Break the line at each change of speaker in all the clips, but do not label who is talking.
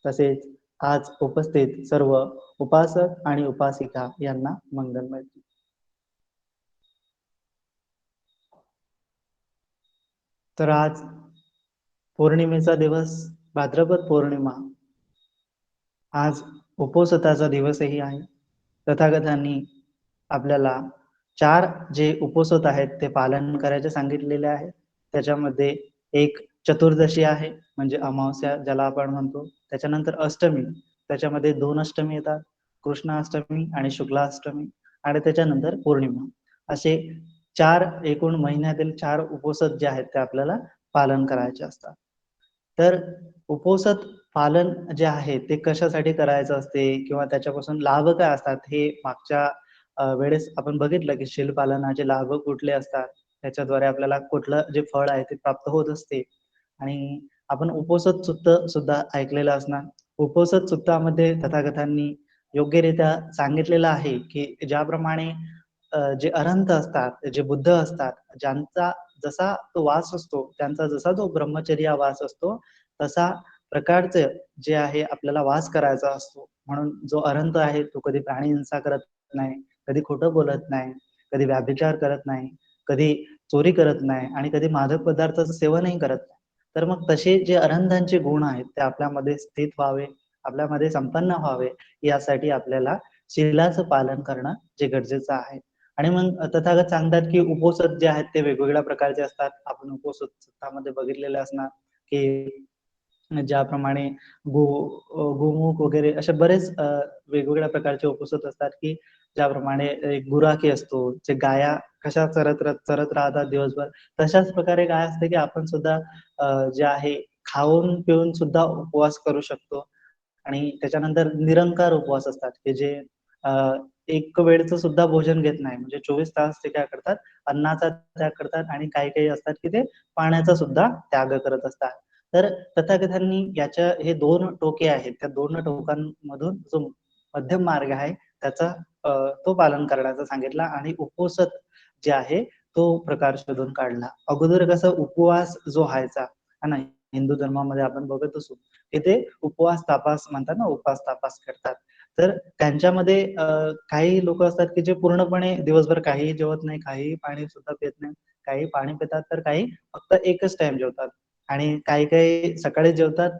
तसेच आज उपस्थित सर्व उपासक आणि उपासिका यांना मंगलमय. तर आज पौर्णिमेचा दिवस, भाद्रपद पौर्णिमा. आज उपोषताचा दिवसही आहे. तथागतांनी आपल्याला 4 जे उपोषित आहेत ते पालन करायचे सांगितलेले आहे. त्याच्यामध्ये एक चतुर्दशी आहे, म्हणजे अमावास्या ज्याला आपण म्हणतो. त्याच्यानंतर अष्टमी, त्याच्यामध्ये 2 अष्टमी येतात, कृष्णाष्टमी आणि शुक्लाष्टमी, आणि त्याच्यानंतर पौर्णिमा. असे 4 एकूण महिन्यातील 4 उपोषित जे आहेत ते आपल्याला पालन करायचे असतात. तर उपोषित पालन जे आहे ते कशासाठी करायचं असते किंवा त्याच्यापासून लाभ काय असतात हे मागच्या वेळेस आपण बघितलं की शीलपालनाचे लाभ कुठले असतात, त्याच्याद्वारे आपल्याला कुठलं जे फळ आहे ते प्राप्त होत असते. आणि आपण उपोषित सुत्त सुद्धा ऐकलेलं असणार. उपोषित सुत्तामध्ये तथागतांनी योग्यरित्या सांगितलेलं आहे की ज्याप्रमाणे जे अरहंत असतात, जे बुद्ध असतात, ज्यांचा जसा तो वास असतो, त्यांचा जसा तो ब्रह्मचर्य वास असतो, तसा प्रकारचे जे आहे आपल्याला वास करायचा असतो. म्हणून जो अरहंत आहे तो कधी प्राणी हिंसा करत नाही, कधी खोटं बोलत नाही, कधी व्याभिचार करत नाही, कधी चोरी करत नाही आणि कधी मादक पदार्थाचं सेवनही करत नाही. तर मग तसे जे अरहंतांचे गुण आहेत ते आपल्यामध्ये स्थित व्हावे, आपल्यामध्ये संपन्न व्हावे, यासाठी आपल्याला शीलाचं पालन करणं जे गरजेचं आहे. आणि मग तथागत सांगतात की उपोषित जे आहेत ते वेगवेगळ्या प्रकारचे असतात. आपण उपोषित सुत्तामध्ये बघितलेले असणार की ज्याप्रमाणे गोमुख वगैरे असे बरेच वेगवेगळ्या प्रकारचे उपोषित असतात की ज्याप्रमाणे एक गुराखी असतो, जे गाया कशा चरत राहतात दिवसभर, तशाच प्रकारे काय असते की आपण सुद्धा जे आहे खाऊन पिऊन सुद्धा उपवास करू शकतो. आणि त्याच्यानंतर निरंकार उपवास असतात की जे एक वेळचं सुद्धा भोजन घेत नाही, म्हणजे 24 तास ते काय करतात, अन्नाचा त्याग करतात, आणि काही काही असतात की ते पाण्याचा सुद्धा त्याग करत असतात. तर तथागतांनी याच्या हे 2 टोके आहेत, त्या 2 टोकांमधून जो मध्यम मार्ग आहे त्याचा तो पालन करण्याचा सांगितला आणि उपोषित जे आहे तो प्रकार शोधून काढला. अगोदर कसं उपवास जो व्हायचा है ना, हिंदू धर्मामध्ये आपण बघत असू, तिथे उपवास तापास म्हणतात ना, उपवास तापास करतात. तर त्यांच्यामध्ये काही लोक असतात की जे पूर्णपणे दिवसभर काहीही जेवत नाही, काहीही पाणी सुद्धा पित नाही, काही पाणी पितात, तर काही फक्त एकच टाइम जेवतात, आणि काही काही सकाळी जेवतात,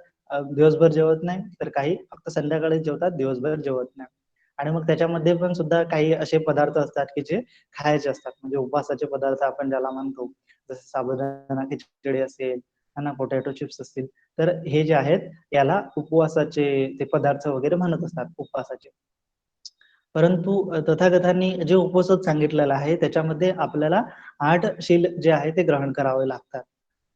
दिवसभर जेवत नाही, तर काही फक्त संध्याकाळी जेवतात, दिवसभर जेवत नाही. आणि मग त्याच्यामध्ये पण सुद्धा काही असे पदार्थ असतात की जे खायचे असतात, म्हणजे उपवासाचे पदार्थ आपण ज्याला म्हणतो, जसं साबुदाणा खिचडी असेल, है ना, पोटॅटो चिप्स असतील. तर हे जे आहेत याला उपवासाचे ते पदार्थ वगैरे म्हणत असतात, उपवासाचे. परंतु तथागतांनी जे उपवास सांगितलेलं आहे त्याच्यामध्ये आपल्याला 8 शील जे आहे ते ग्रहण करावे लागतात.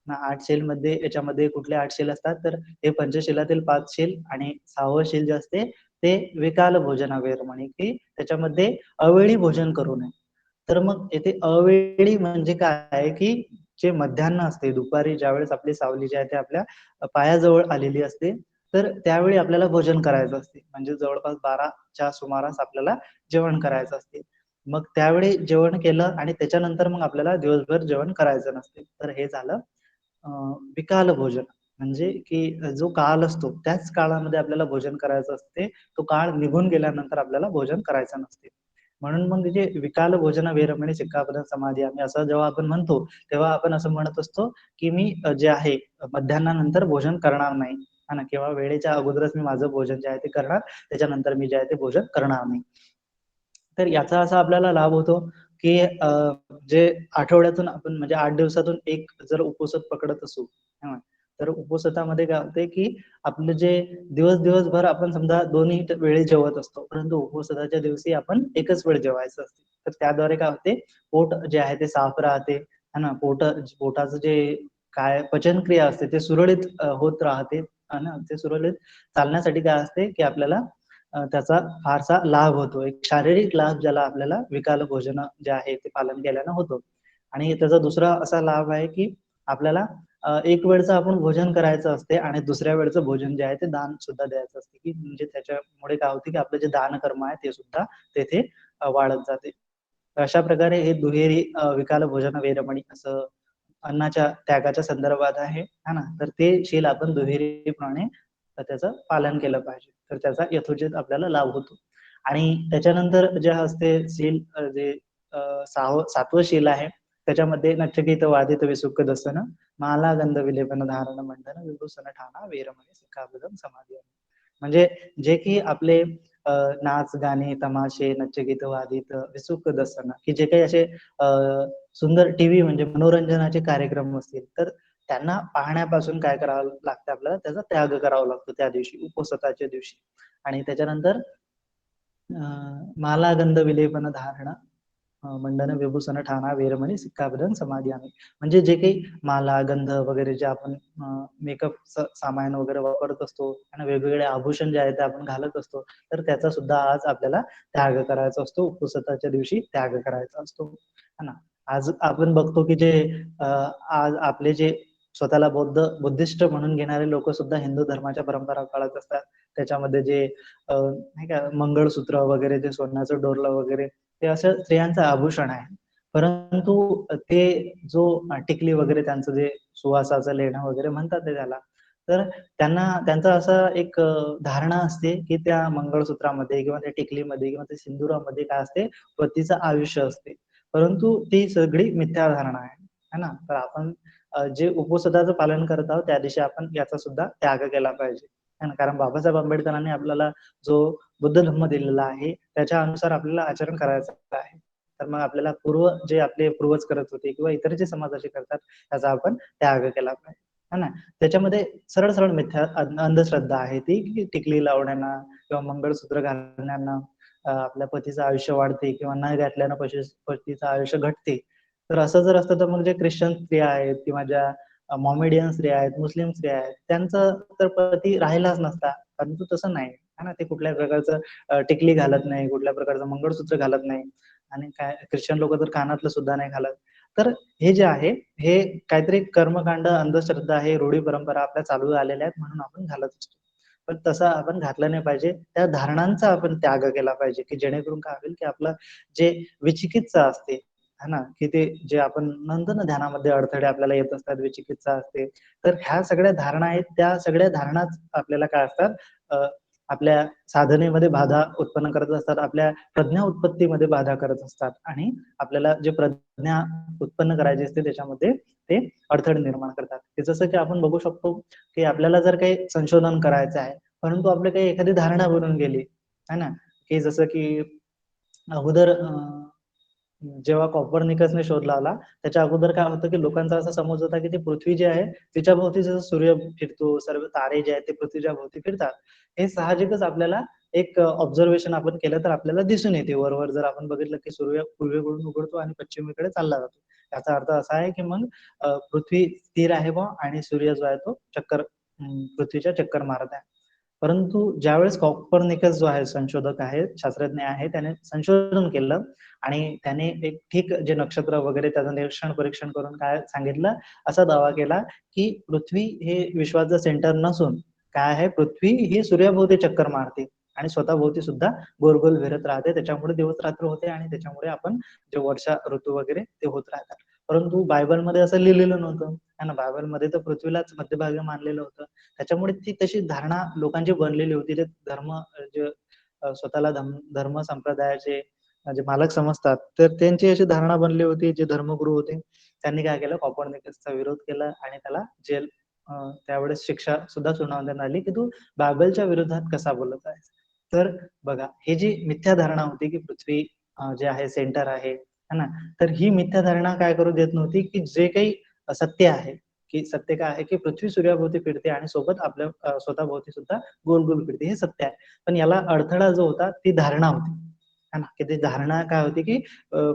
8 शीलमध्ये याच्यामध्ये कुठले 8 शील असतात, तर हे पंचशीलातील 5 शील, आणि 6वं शील जे असते ते विकाल भोजनावेरमणी, की त्याच्यामध्ये अवेळी भोजन करू नये. तर मग येथे अवेळी म्हणजे काय आहे, की जे मध्यान्ह असते, दुपारी ज्यावेळेस आपली सावली जी आहे ते आपल्या पायाजवळ आलेली असते, तर त्यावेळी आपल्याला भोजन करायचं असते. म्हणजे जवळपास 12च्या सुमारास आपल्याला जेवण करायचं असते. मग त्यावेळी जेवण केलं आणि त्याच्यानंतर मग आपल्याला दिवसभर जेवण करायचं नसते. तर हे झालं विकाल भोजन. म्हणजे की जो काळ असतो त्याच काळामध्ये आपल्याला भोजन करायचं असते. तो काळ निघून गेल्यानंतर आपल्याला भोजन करायचं नसते. म्हणून मग जे विकाल भोजन वेरमणी सिक्खापदं समाधी आम्ही असं जेव्हा आपण म्हणतो, तेव्हा आपण असं म्हणत असतो की मी जे आहे मध्यान्हानंतर भोजन करणार नाही, है ना, किंवा वेळेच्या अगोदरच मी माझं भोजन जे आहे ते करणार, त्याच्यानंतर मी जे आहे ते भोजन करणार नाही. तर याचा असा आपल्याला लाभ होतो की जे आठवड्यातून आपण म्हणजे 8 दिवसातून एक जर उपवास पकडत असू, तर उपवासामध्ये काय होते की आपलं जे दिवसभर आपण समजा दोन्ही वेळी जेवत असतो, परंतु उपवासाच्या दिवशी आपण एकच वेळ जेवायचं असते. तर त्याद्वारे काय होते, पोट जे आहे ते साफ राहते, है ना, पोटाचं जे काय पचनक्रिया असते ते सुरळीत होत राहते, है ना. ते सुरळीत चालण्यासाठी काय असते की आपल्याला त्याचा फारसा लाभ होतो. एक शारीरिक लाभ ज्याला आपल्याला विकाल भोजन जे आहे ते पालन केल्यानं होतो. आणि त्याचा दुसरा असा लाभ आहे की आपल्याला एक वेळचं आपण भोजन करायचं असते आणि दुसऱ्या वेळचं भोजन जे आहे ते दान सुद्धा द्यायचं असते, की म्हणजे त्याच्यामुळे काय होते की आपलं जे दानकर्म आहे ते सुद्धा तेथे वाढत जाते. अशा प्रकारे हे दुहेरी विकाल भोजन वेरमणी असं अन्नाच्या त्यागाच्या संदर्भात आहे, है ना. तर ते शील आपण दुहेरीप्रमाणे तर त्याचं पालन केलं पाहिजे. तर त्याचा यथोचित आपल्याला लाभ होतो. आणि त्याच्यानंतर जे असते शील, जे 7वं शील आहे, त्याच्यामध्ये नच्चकित वादित विसुख दसन माला गंध विलेपन धारण मंडन विभूषण ठाणा वीरमणी सिक्खापदम समाधी. म्हणजे जे की आपले नाच गाणे तमाशे नच्चगीत वादित विसुख दसन, की जे काही असे अ, सुंदर टीव्ही म्हणजे मनोरंजनाचे कार्यक्रम असतील, तर त्यांना पाहण्यापासून काय करावं लागतं, आपल्याला त्याचा त्याग करावा लागतो त्या दिवशी, उपोषताच्या दिवशी. आणि त्याच्यानंतर माला गंध विलेपन धारण मंडन विभूषण ठाणा वीरमणी सिक्खापदन समाधी आम्ही. म्हणजे जे काही माला गंध वगैरे जे आपण मेकअप सामान वगैरे वापरत असतो आणि वेगवेगळे आभूषण जे आहेत ते आपण घालत असतो, तर त्याचा सुद्धा आज आपल्याला त्याग करायचा असतो, उपसताच्या दिवशी त्याग करायचा असतो, है ना. आज आपण बघतो की जे आज आपले जे स्वतःला बुद्धिस्ट म्हणून घेणारे लोक सुद्धा हिंदू धर्माच्या परंपरा पाळत असतात. त्याच्यामध्ये जे नाही का मंगळसूत्र वगैरे, जे सोन्याचं डोरलं वगैरे, ते असं स्त्रियांचं आभूषण आहे. परंतु ते जो टिकली वगैरे त्यांचं जे सुवासाचं लेणं वगैरे म्हणतात ते त्याला, तर त्यांना त्यांचा असा एक धारणा असते की त्या मंगळसूत्रामध्ये किंवा त्या टिकलीमध्ये किंवा त्या सिंदुरामध्ये काय असते, पतीचं आयुष्य असते. परंतु ती सगळी मिथ्या धारणा आहे, है ना. तर आपण जे उपसदाचं पालन करत आहोत त्या दिवशी आपण याचा सुद्धा त्याग केला पाहिजे, है ना. कारण बाबासाहेब आंबेडकरांनी आपल्याला जो बुद्ध धर्म दिलेला आहे त्याच्या अनुसार आपल्याला आचरण करायचं आहे. तर मग आपल्याला जे आपले पूर्वज करत होते किंवा इतर जे समाज असे करतात त्याचा आपण त्याग केला पाहिजे, है ना. त्याच्यामध्ये सरळ सरळ मिथ्या अंधश्रद्धा आहे ती, की टिकली लावण्यानं किंवा मंगळसूत्र घालण्यानं आपल्या पतीचं आयुष्य वाढते किंवा न घातल्यानं पतीचं आयुष्य घटते. तर असं जर असतं तर मग जे ख्रिश्चन स्त्रिया आहेत किंवा ज्या मॉमेडियन स्त्रिया आहेत, मुस्लिम स्त्रिया आहेत, त्यांचं तर पती राहिलाच नसता. परंतु तसं नाही, है ना. ते कुठल्याही प्रकारचं टिकली घालत नाही, कुठल्या प्रकारचं मंगळसूत्र घालत नाही आणि काय ख्रिश्चन लोक तर कानातलं सुद्धा नाही घालत. तर हे जे आहे, हे काहीतरी कर्मकांड, अंधश्रद्धा आहे, रूढी परंपरा आपल्या चालू आलेल्या आहेत म्हणून आपण घालत असतो. पण तसं आपण घातलं नाही पाहिजे. त्या धारणांचा आपण त्याग केला पाहिजे, की जेणेकरून काय होईल, की आपलं जे विचिकित्सा असते, है ना, की ते जे आपण म्हणतो ना ध्यानामध्ये अडथळे आपल्याला येत असतात, विचिकित्सा असते. तर ह्या सगळ्या धारणा आहेत, त्या सगळ्या धारणाच आपल्याला काय असतात, आपल्या साधनेमध्ये बाधा उत्पन्न करत असतात, आपल्या प्रज्ञा उत्पत्तीमध्ये बाधा करत असतात आणि आपल्याला जे प्रज्ञा उत्पन्न करायची असते त्याच्यामध्ये ते अडथळे निर्माण करतात. ते जसं की आपण बघू शकतो की आपल्याला जर काही संशोधन करायचं आहे, परंतु आपली काही एखादी धारणा बनून गेली, है ना, की जसं की अगोदर जेव्हा कॉपर्निकसने शोध लावला, त्याच्या अगोदर काय होतं, की लोकांचा असा समज होता, की ती पृथ्वी जी आहे, तिच्या भोवती जसं सूर्य फिरतो, सर्व तारे जे आहेत ते पृथ्वीच्या भोवती फिरतात. हे साहजिकच आपल्याला एक ऑब्झर्वेशन आपण केलं तर आपल्याला दिसून येते. वरवर जर आपण बघितलं, की सूर्य पूर्वेकडून उगवतो आणि पश्चिमेकडे चालला जातो. याचा अर्थ असा आहे, की मग पृथ्वी स्थिर आहे बुवा आणि सूर्य जो आहे तो पृथ्वीच्या चक्कर मारत आहे. परंतु ज्यावेळेस कॉपर्निकस जो आहे, संशोधक आहे, शास्त्रज्ञ आहे, त्याने संशोधन केलं आणि त्याने एक ठीक जे नक्षत्र वगैरे त्याचं निरीक्षण परीक्षण करून काय सांगितलं, असा दावा केला की पृथ्वी हे विश्वाचं सेंटर नसून काय आहे, पृथ्वी ही सूर्याभोवती चक्कर मारते आणि स्वतःभोवती सुद्धा गोल गोल फिरत राहते. त्याच्यामुळे दिवस रात्र होते आणि त्याच्यामुळे आपण जे वर्षा ऋतू वगैरे ते होत राहतात. परंतु बायबलमध्ये असं लिहिलेलं नव्हतं, है ना. बायबलमध्ये तर पृथ्वीलाच मध्यभागी मानलेलं होतं. त्याच्यामुळे ती तशी धारणा लोकांची बनलेली होती. ते जे स्वतःला धर्म संप्रदायाचे जे मालक समजतात, तर त्यांची अशी धारणा बनली होती. जे धर्मगुरू होते त्यांनी काय केलं, कॉपर्निकसचा विरोध केला आणि त्याला त्यावेळेस शिक्षा सुद्धा सुनावण्यात आली, की तू बायबलच्या विरोधात कसा बोलत आहेस. तर बघा, ही जी मिथ्या धारणा होती की पृथ्वी जे आहे सेंटर आहे, है ना. तर ही मिथ्या धारणा काय करू देत नव्हती, की जे काही सत्य आहे, की सत्य काय आहे, की पृथ्वी सूर्याभोवती फिरते आणि सोबत आपल्या स्वतःभोवती सुद्धा गोल गोल फिरते, हे सत्य आहे. पण याला अडथळा जो होता ती धारणा होती, है ना. की ती धारणा काय होती, की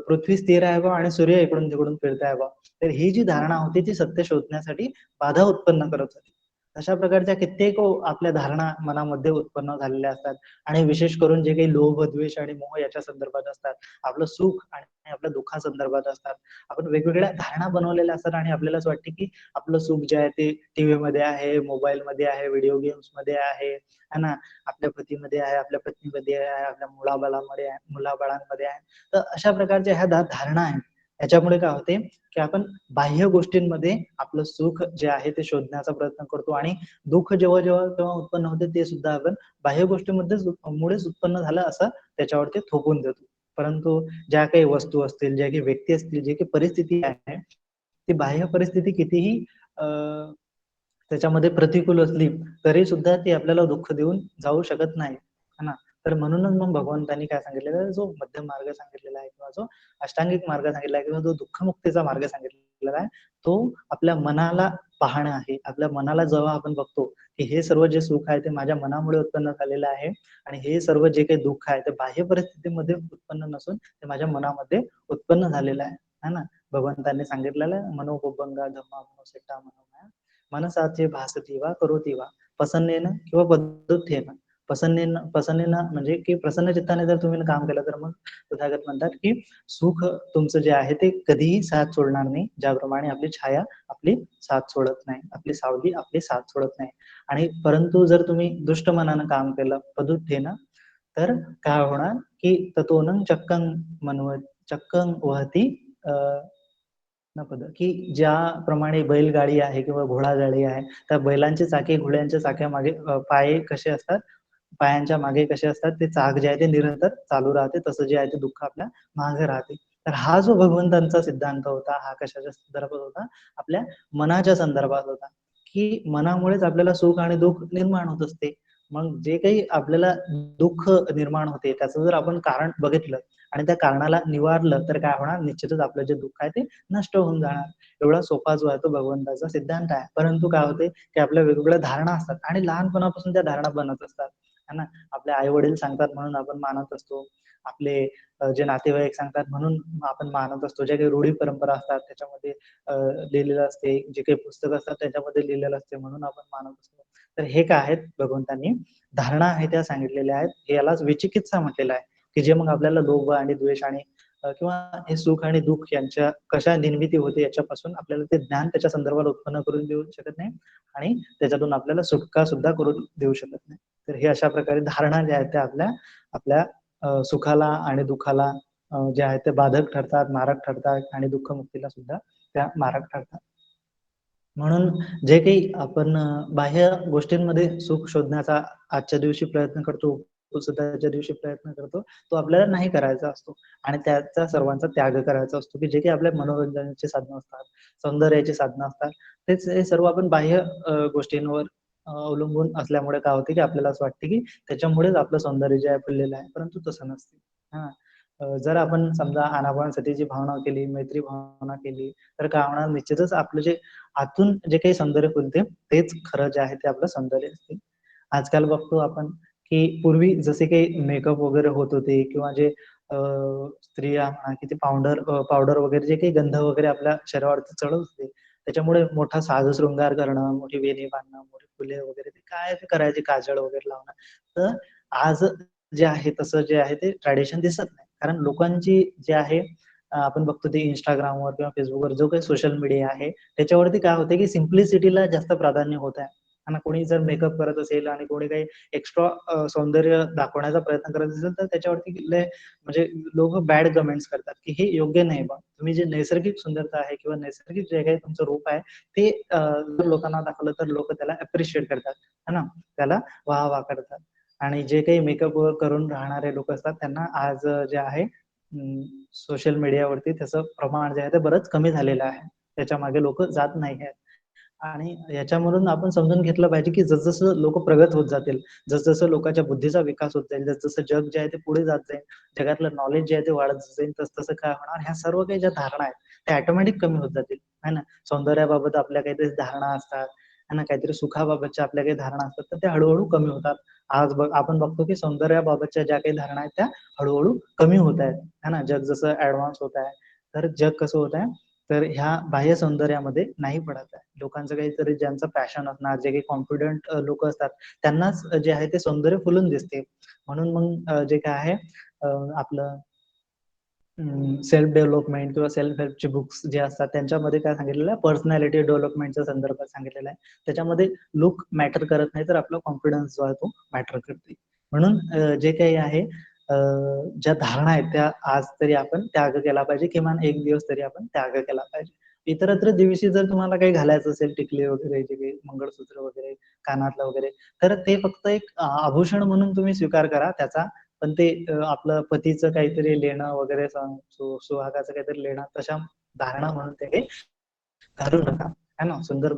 पृथ्वी स्थिर आहे बा आणि सूर्य इकडून तिकडून फिरताय बा. तर ही जी धारणा होती ती सत्य शोधण्यासाठी बाधा उत्पन्न करत होती. अशा प्रकारच्या कित्येक आपल्या धारणा मनामध्ये उत्पन्न झालेल्या असतात आणि विशेष करून जे काही लोभ, द्वेष आणि मोह याच्या संदर्भात असतात, आपलं सुख आणि आपल्या दुःखासंदर्भात असतात. आपण वेगवेगळ्या धारणा बनवलेल्या असतात आणि आपल्याला असं वाटते, की आपलं सुख जे आहे ते टीव्ही मध्ये आहे, मोबाईल मध्ये आहे, व्हिडिओ गेम्स मध्ये आहे, है ना, आपल्या पतीमध्ये आहे, आपल्या पत्नीमध्ये आहे, आपल्या मुलाबाळांमध्ये आहे, मुलाबाळांमध्ये आहे. तर अशा प्रकारच्या ह्या धारणा आहेत याच्यामुळे काय होते, की आपण बाह्य गोष्टींमध्ये आपलं सुख जे आहे ते शोधण्याचा प्रयत्न करतो आणि दुःख जेव्हा जेव्हा केव्हा उत्पन्न होते ते सुद्धा आपण बाह्य गोष्टीमध्येच मुळेच उत्पन्न झालं असं त्याच्यावरती थोपून देतो. परंतु ज्या काही वस्तू असतील, ज्या काही व्यक्ती असतील, जी काही परिस्थिती आहे, ती बाह्य परिस्थिती कितीही त्याच्यामध्ये प्रतिकूल असली तरी सुद्धा ती आपल्याला दुःख देऊन जाऊ शकत नाही, है ना? तर म्हणूनच मग भगवंतांनी काय सांगितलेलं आहे, जो मध्यम मार्ग सांगितलेला आहे किंवा जो अष्टांगिक मार्ग सांगितला आहे किंवा जो दुःखमुक्तीचा मार्ग सांगितलेला आहे, तो आपल्या मनाला पाहणं आहे. आपल्या मनाला जेव्हा आपण बघतो, की हे सर्व जे सुख आहे ते माझ्या मनामुळे उत्पन्न झालेलं आहे आणि हे सर्व जे काही दुःख आहे ते बाह्य परिस्थितीमध्ये उत्पन्न नसून ते माझ्या मनामध्ये उत्पन्न झालेलं आहे, है ना? भगवंतांनी सांगितलेलं आहे, मनोबुद्धंगा धम्मा मनोसेट्टा मनोमया मनसाचे भासती वा करोती वा प्रसन्नेन किंवा बद्धतेन. प्रसन्नेन म्हणजे की प्रसन्न चित्ताने जर तुम्ही काम केलं तर मग तथागत म्हणतात की सुख तुमचं जे आहे ते कधीही साथ सोडणार नाही, ज्याप्रमाणे आपली छाया आपली साथ सोडत नाही, आपली सावली आपली साथ सोडत नाही. आणि परंतु जर तुम्ही दुष्ट मनानं काम केलं पदुद्धेनं, तर काय होणार की ततोनं चक्कं मनवत चक्कं वहती अ, न पद की ज्याप्रमाणे बैलगाडी आहे किंवा घोडागाडी आहे, त्या बैलांची चाके घोड्यांच्या चाक्यामागे पाय कसे असतात, पायांच्या मागे कसे असतात, ते चाक जे आहे ते निरंतर चालू राहते, तसं जे आहे ते दुःख आपल्या मागे राहते. तर हा जो भगवंतांचा सिद्धांत होता, हा कशाच्या संदर्भात होता? आपल्या मनाच्या संदर्भात होता, की मनामुळेच आपल्याला सुख आणि दुःख निर्माण होत असते. मग जे काही आपल्याला दुःख निर्माण होते, त्याचं जर आपण कारण बघितलं आणि त्या कारणाला निवारलं, तर काय होणार? निश्चितच आपलं जे दुःख आहे ते नष्ट होऊन जाणार. एवढा सोपा जो आहे तो भगवंताचा सिद्धांत आहे. परंतु काय होते, की आपल्या वेगवेगळ्या धारणा असतात आणि लहानपणापासून त्या धारणा बनत असतात, है ना? आपले आई-वडील सांगतात म्हणून आपण मानत असतो. आपले जे नातेवाईक सांगतात म्हणून आपण मानत असतो. ज्या काही रूढी परंपरा असतात त्याच्यामध्ये लिहिलेलं असते, जे काही पुस्तकं असतात त्याच्यामध्ये लिहिलेलं असते म्हणून आपण मानत असतो. तर हे काय आहेत भगवंतांनी धारणा आहे त्या सांगितलेल्या आहेत. यालाच विचिकित्सा म्हटलेलं आहे, की जे मग आपल्याला लोभ आणि द्वेष आणि किंवा हे सुख आणि दुःख यांच्या कशा निर्मिती होते याच्यापासून आपल्याला ते ज्ञान त्याच्या संदर्भात उत्पन्न करून देऊ शकत नाही आणि त्याच्यातून आपल्याला सुटका सुद्धा करून देऊ शकत नाही. तर हे अशा प्रकारे धारणा ज्या आहेत त्या आपल्या आपल्या सुखाला आणि दुःखाला जे आहे ते बाधक ठरतात, मारक ठरतात आणि दुःखमुक्तीला सुद्धा त्या मारक ठरतात. म्हणून जे काही आपण बाह्य गोष्टींमध्ये सुख शोधण्याचा आजच्या दिवशी प्रयत्न करतो, सुद्धाच्या दिवशी प्रयत्न करतो, तो आपल्याला नाही करायचा असतो आणि त्याचा सर्वांचा त्याग करायचा असतो, की जे काही आपल्या मनोरंजनाची साधनं असतात, सौंदर्याची साधनं असतात, तेच हे सर्व आपण बाह्य गोष्टींवर अवलंबून असल्यामुळे काय होते, की आपल्याला असं वाटते, की त्याच्यामुळेच आपलं सौंदर्य जे आहे फुललेलं आहे, परंतु तसं नसते. हां. जर आपण समजा अनाभान-सतीची भावना केली, मैत्री भावना केली, तर काय होणार निश्चितच आपलं जे आतून जे काही सौंदर्य फुलते, तेच खरं जे आहे ते आपलं सौंदर्य असते. आजकाल बघतो आपण, की पूर्वी जसे काही मेकअप वगैरे होत होते किंवा जे स्त्रिया म्हणा की ते पावडर वगैरे जे काही गंध वगैरे आपल्या शरीरावरती चढवत होते, त्याच्यामुळे मोठा साज-शृंगार करणं, मोठी वेणी बांधणं, मोठी फुले वगैरे ते काय ते करायचे, काजळ वगैरे लावणं. तर आज जे आहे तसं जे आहे ते ट्रेडिशन दिसत नाही. कारण लोकांची जे आहे आपण बघतो ते Instagramवर किंवा Facebookवर जो काही सोशल मीडिया आहे, त्याच्यावरती काय होतं, की सिम्प्लिसिटीला जास्त प्राधान्य होत आहे. आणि कोणी जर मेकअप करत असेल आणि कोणी काही एक्स्ट्रा सौंदर्य दाखवण्याचा प्रयत्न करत असेल, तर त्याच्यावरती लय म्हणजे लोकं बॅड कमेंट्स करतात, की हे योग्य नाही बा. तुम्ही जे नैसर्गिक सुंदरता आहे किंवा नैसर्गिक जे काही तुमचं रूप आहे, ते जर लोकांना दाखवलं तर लोकं त्याला अप्रिशिएट करतात, है ना? त्याला वाह-वाह करतात. आणि जे काही मेकअप करून राहणारे लोकं असतात, त्यांना आज जे आहे सोशल मीडियावरती त्याचं प्रमाण जे आहे ते बरंच कमी झालेलं आहे. त्याच्यामागे लोकं जात नाही आहेत. आणि याच्यामधून आपण समजून घेतलं पाहिजे, की जसं-जसं लोकं प्रगत होत जातील, जसं-जसं लोकांच्या बुद्धीचा विकास होत जाईल, जसं-जसं जग जे आहे ते पुढे जात जाईल, जगातलं नॉलेज जे आहे ते वाढत जाईल, तसं-तसं काय होणार, ह्या सर्व काही ज्या धारणा आहेत, त्या ऑटोमॅटिक कमी होत जातील, है ना? सौंदर्याबाबत आपल्या काहीतरी धारणा असतात, है ना? काहीतरी सुखाबाबतच्या आपल्या काही धारणा असतात, तर त्या हळू कमी होतात. आज आपण बघतो, की सौंदर्याबाबतच्या ज्या काही धारणा आहेत, त्या हळू कमी होत आहेत, है ना? जग जसं ॲडव्हान्स होत आहे, तर जग कसं होत आहे, तर ह्या बाह्य सौंदर्यामध्ये नाही पडत आहे. लोकांचं काहीतरी ज्यांचं पॅशन असणार, जे काही कॉन्फिडंट लोकं असतात, त्यांनाच जे आहे ते सौंदर्य फुलून दिसते. म्हणून मग जे काय आहे आपलं सेल्फ डेव्हलपमेंट किंवा सेल्फ हेल्पचे बुक्स जे असतात त्यांच्यामध्ये काय सांगितलेलं आहे, पर्सनॅलिटी डेव्हलपमेंटच्या संदर्भात सांगितलेलं आहे. त्याच्यामध्ये लूक मॅटर करत नाही, तर आपला कॉन्फिडन्स जो आहे तो मॅटर करते. म्हणून जे काही आहे ज्या धारणा आहेत त्या आज तरी आपण त्याग केला पाहिजे, किमान एक दिवस तरी आपण त्याग केला पाहिजे. इतरत्र दिवशी जर तुम्हाला काही घालायचं असेल, टिकली वगैरे, जे काही मंगळसूत्र वगैरे, कानातलं वगैरे, तर ते फक्त एक आभूषण म्हणून तुम्ही स्वीकार करा त्याचा. पण ते आपलं पतीचं काहीतरी लेणं वगैरे, सुहागाचं काहीतरी लेणं, तशा धारणा म्हणून ते काही घालू नका. है ना? सुंदर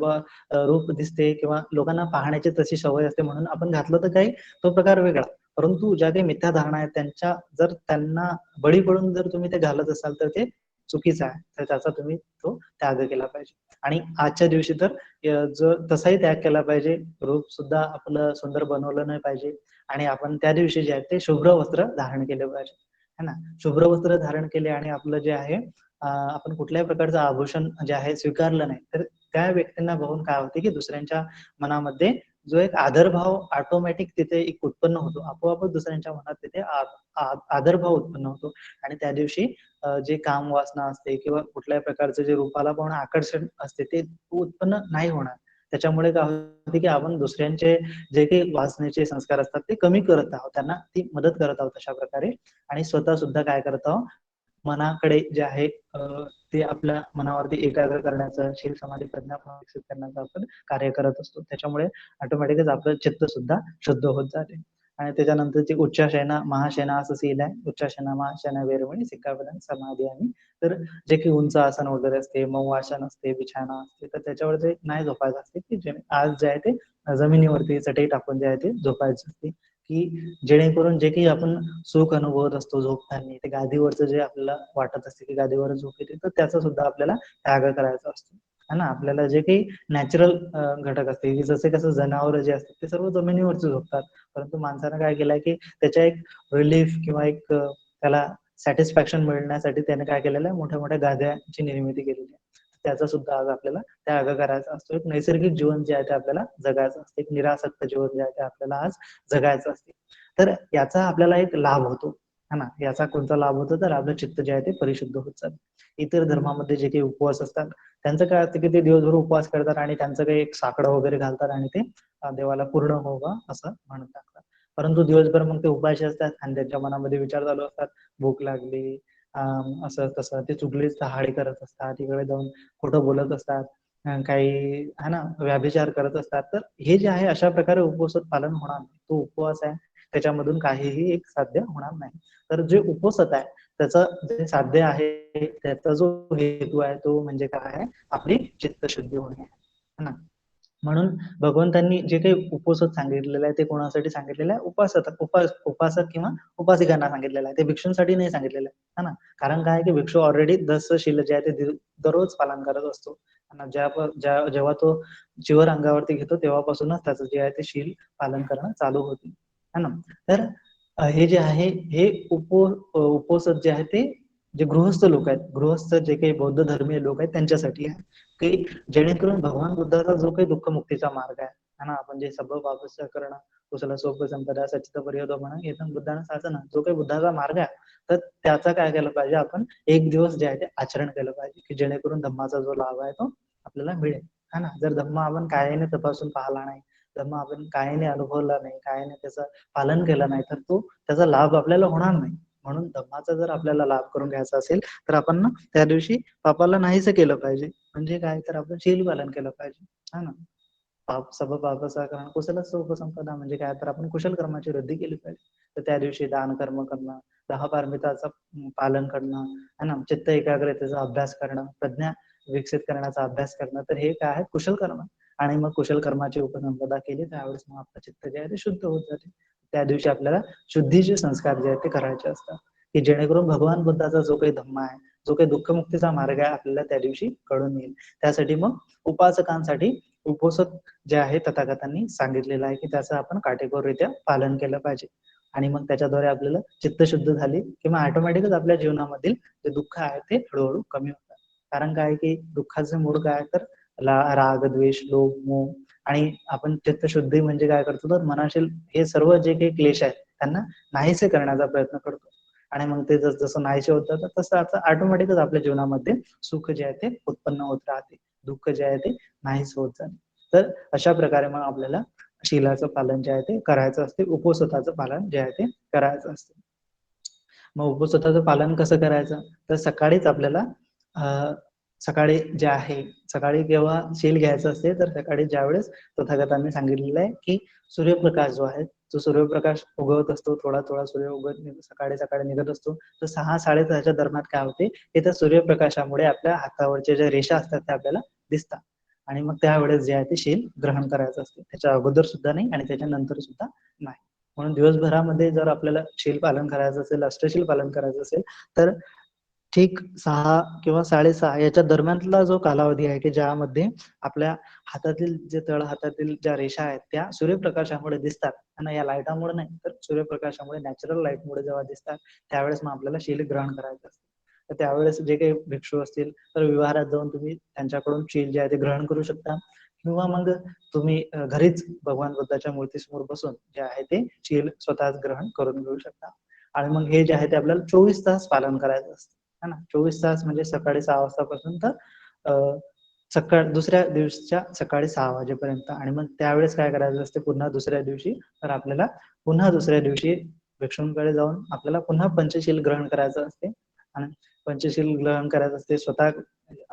रूप दिसते किंवा लोकांना पाहण्याची तशी सवय असते म्हणून आपण घातलं तर काही तो प्रकार वेगळा. परंतु ज्या काही मिथ्या धारणा आहेत त्यांच्या जर त्यांना बळी पडून जर तुम्ही ते घालत असाल तर ते चुकीचं आहे. तर त्याचा तुम्ही तो त्याग केला पाहिजे. आणि आजच्या दिवशी तर जो तसाही त्याग केला पाहिजे. रूप सुद्धा आपलं सुंदर बनवलं नाही पाहिजे. आणि आपण त्या दिवशी जे आहे ते शुभ्र वस्त्र धारण केले पाहिजे. है ना? शुभ्र वस्त्र धारण केले आणि आपलं जे आहे आपण कुठल्याही प्रकारचं आभूषण जे आहे स्वीकारलं नाही, तर त्या व्यक्तींना बघून काय होते की दुसऱ्यांच्या मनामध्ये जो एक आदरभाव ऑटोमॅटिक तिथे एक उत्पन्न होतो. आपोआपच दुसऱ्यांच्या मनात तिथे आदरभाव उत्पन्न होतो. आणि त्या दिवशी जे काम वासना असते किंवा कुठल्याही प्रकारचं जे रूपाला पाहून आकर्षण असते ते उत्पन्न नाही होणार. त्याच्यामुळे काय होते की आपण दुसऱ्यांचे जे काही वासनेचे संस्कार असतात ते कमी करत आहोत, त्यांना ती मदत करत आहोत अशा प्रकारे. आणि स्वतः सुद्धा काय करत आहोत, मनाकडे जे आहे ते आपल्या मनावरती एकाग्र करण्याचं, शील समाधी प्रज्ञा विकसित करण्याचं आपण कार्य करत असतो. त्याच्यामुळे ऑटोमॅटिकच आपलं चित्त सुद्धा शुद्ध होत जाते. आणि त्याच्यानंतरची उच्चाशयना महाशयना असं सील आहे. उच्चाशयना महाशयना वेरवणी सिक्कापदं समाधी आणि तर जे काही उंच आसन वगैरे असते, मऊ आसन असते, बिछाना असते, तर त्याच्यावर जे नाही झोपायचं असते की जे आज जे आहे ते जमिनीवरती चटई टाकून जे आहे ते झोपायचं असते. की जेणेकरून जे काही आपण सुख अनुभवत असतो झोपताना, ते गादीवरचं जे आपल्याला वाटत असते की गादीवर झोप येते, तर त्याचा सुद्धा आपल्याला त्याग करायचा असतो. है ना? आपल्याला जे काही नॅचरल घटक असते, की जसे कसं जनावर जे असतात ते सर्व जमिनीवरती झोपतात. परंतु माणसानं काय केलंय की त्याच्या एक रिलीफ किंवा एक त्याला सॅटिस्फॅक्शन मिळण्यासाठी त्याने काय केलेलं आहे, मोठ्या मोठ्या गाद्यांची निर्मिती केलेली आहे. त्याचा सुद्धा आज आपल्याला त्याग करायचा असतो. एक नैसर्गिक जीवन जे आहे ते आपल्याला जगायचं असतं. एक निरासक्त जीवन जे आहे ते आपल्याला आज जगायचं असते. तर याचा आपल्याला एक लाभ होतो. है ना? याचा कोणता लाभ होतो, तर आपलं चित्त जे आहे ते परिशुद्ध होत चालतं. इतर धर्मामध्ये जे काही उपवास असतात त्यांचं काय असतं की ते दिवसभर उपवास करतात आणि त्यांचं काही एक साकडं वगैरे घालतात आणि ते देवाला पूर्ण व्हावं असं म्हणत टाकतात. परंतु दिवसभर मग ते उपाशी असतात आणि त्यांच्या मनामध्ये विचार चालू असतात, भूक लागली, असं तसं ते चुगलीच चहाडी करत असतात, तिकडे जाऊन खोटं बोलत असतात, काही है ना व्यभिचार करत असतात. तर हे जे आहे अशा प्रकारे उपवासात पालन होणार नाही. तो उपवास आहे त्याच्यामधून काहीही एक साध्य होणार नाही. तर जे उपवासात आहे त्याचं जे साध्य आहे, त्याचा जो हेतू आहे तो म्हणजे काय आहे, आपली चित्तशुद्धी होणे. है ना? म्हणून भगवंतांनी जे काही उपवासात सांगितलेलं आहे ते कोणासाठी सांगितलेलं आहे, उपासक किंवा उपासिकांना सांगितलेलं आहे. ते भिक्षूंसाठी नाही सांगितलेलं आहे. है ना? कारण काय आहे की भिक्षू ऑलरेडी दसशील जे आहे ते दररोज पालन करत असतो. जेव्हा तो चिवर अंगावरती घेतो तेव्हापासूनच त्याचं जे आहे ते शील पालन करणं चालू होते. है ना? तर हे जे आहे हे उपवास जे आहे ते जे गृहस्थ लोक आहेत, गृहस्थ जे काही बौद्ध धर्मीय लोक आहेत त्यांच्यासाठी आहे. की जेणेकरून भगवान बुद्धाचा जो काही दुःखमुक्तीचा मार्ग आहे, है ना, आपण जे सबब वापस्य करणं, कुशल सोप संपदा सचित पर्यद म्हणा, येथून बुद्धानं साधना, जो काही बुद्धाचा मार्ग आहे, तर त्याचा काय केलं पाहिजे आपण, एक दिवस जे आहे ते आचरण केलं पाहिजे, की जेणेकरून धम्माचा जो लाभ आहे तो आपल्याला मिळेल. है ना? जर धम्म आपण कायाने तपासून पाहिला नाही, धम्म आपण कायाने अनुभवला नाही, कायाने त्याचं पालन केलं नाही, तर तो त्याचा लाभ आपल्याला होणार नाही. म्हणून धम्माचा जर आपल्याला लाभ करून घ्यायचा असेल तर आपण ना त्या दिवशी पापाला नाहीसं केलं पाहिजे. म्हणजे काय, तर आपण शील पालन केलं पाहिजे. है ना? सब पापचा कारण कुशलस्य उपसंपदा म्हणजे काय, तर आपण कुशल कर्माची वृद्धी केली पाहिजे. तर त्या दिवशी दान कर्म करणं, 10 पारमिताचं पालन करणं, है ना, चित्त एकाग्रतेचा अभ्यास करणं, प्रज्ञा विकसित करण्याचा अभ्यास करणं, तर हे काय आहे, कुशल कर्म. आणि मग कुशल कर्माची उपसंपदा केली त्यावेळेस मग आपलं चित्त जे आहे ते शुद्ध होत जाते. त्या दिवशी आपल्याला शुद्धीचे संस्कार जे आहेत ते करायचे असतात, की जेणेकरून भगवान बुद्धाचा जो काही धम्म आहे, जो काही दुःखमुक्तीचा मार्ग आहे, आपल्याला त्या दिवशी कळून येईल. त्यासाठी मग उपासकांसाठी उपवास जे आहे तथागतांनी सांगितलेलं आहे की त्याचं आपण काटेकोररित्या पालन केलं पाहिजे. आणि मग त्याच्याद्वारे आपल्याला चित्तशुद्ध झाली किंवा ऑटोमॅटिकच आपल्या जीवनामधील जे दुःख आहे ते हळूहळू कमी होतात. कारण काय की दुःखाचे मूळ काय, तर राग, द्वेष, लोभ, मोह. आणि आपण चित्तशुद्धी म्हणजे काय करतो, तर मनाशील हे सर्व जे काही क्लेश आहेत त्यांना नाहीसे करण्याचा प्रयत्न करतो. आणि मग ते जसं नाहीसे होत जातं तसं आता ऑटोमॅटिकच आपल्या जीवनामध्ये सुख जे आहे ते उत्पन्न होत राहते, दुःख जे आहे ते नाहीच होत जाते. तर अशा प्रकारे मग आपल्याला शीलाचं पालन जे आहे ते करायचं असते, उपवासाचं पालन जे आहे ते करायचं असते. मग उपवासाचं पालन कसं करायचं? तर सकाळीच आपल्याला सकाळी जे आहे, सकाळी केव्हा शील घ्यायचं असते, तर सकाळी ज्यावेळेस तथागतांनी सांगितलेलं आहे, की सूर्यप्रकाश जो आहे, जो सूर्यप्रकाश उगवत असतो, थोडा-थोडा सूर्य सकाळी-सकाळी निघत असतो. तर 6:00-6:30च्या दरम्यान काय होते, की त्या सूर्यप्रकाशामुळे आपल्या हातावरच्या ज्या रेषा असतात त्या आपल्याला दिसतात. आणि मग त्यावेळेस जे आहे ते शील ग्रहण करायचं असते. त्याच्या अगोदर सुद्धा नाही आणि त्याच्यानंतर सुद्धा नाही. म्हणून दिवसभरामध्ये जर आपल्याला शील पालन करायचं असेल, अष्टशील पालन करायचं असेल, तर ठीक 6 किंवा 6:30 याच्या दरम्यानला जो कालावधी आहे, की ज्यामध्ये आपल्या हातातील जे तळहातातील ज्या रेषा आहेत, त्या सूर्यप्रकाशामुळे दिसतात. आणि या लाईटामुळे नाही, तर सूर्यप्रकाशामुळे नॅचरल लाईटमुळे जेव्हा दिसतात, त्यावेळेस मग आपल्याला शील ग्रहण करायचं असतं. तर त्यावेळेस जे काही भिक्षू असतील, तर विहारात जाऊन तुम्ही त्यांच्याकडून शील जे आहे ते ग्रहण करू शकता. किंवा मग तुम्ही घरीच भगवान बुद्धाच्या मूर्तीसमोर बसून जे आहे ते शील स्वतःच ग्रहण करून घेऊ शकता. आणि मग हे जे आहे ते आपल्याला 24 तास पालन करायचं असतं. है ना? 24 तास म्हणजे सकाळी 6 वाजतापासून तर दुसऱ्या दिवशीच्या सकाळी 6 वाजेपर्यंत. आणि मग त्यावेळेस काय करायचं असते पुन्हा दुसऱ्या दिवशी, तर आपल्याला पुन्हा दुसऱ्या दिवशी भिक्षूंकडे जाऊन आपल्याला पुन्हा पंचशील ग्रहण करायचं असते. आणि पंचशील ग्रहण करायचं असते. स्वतः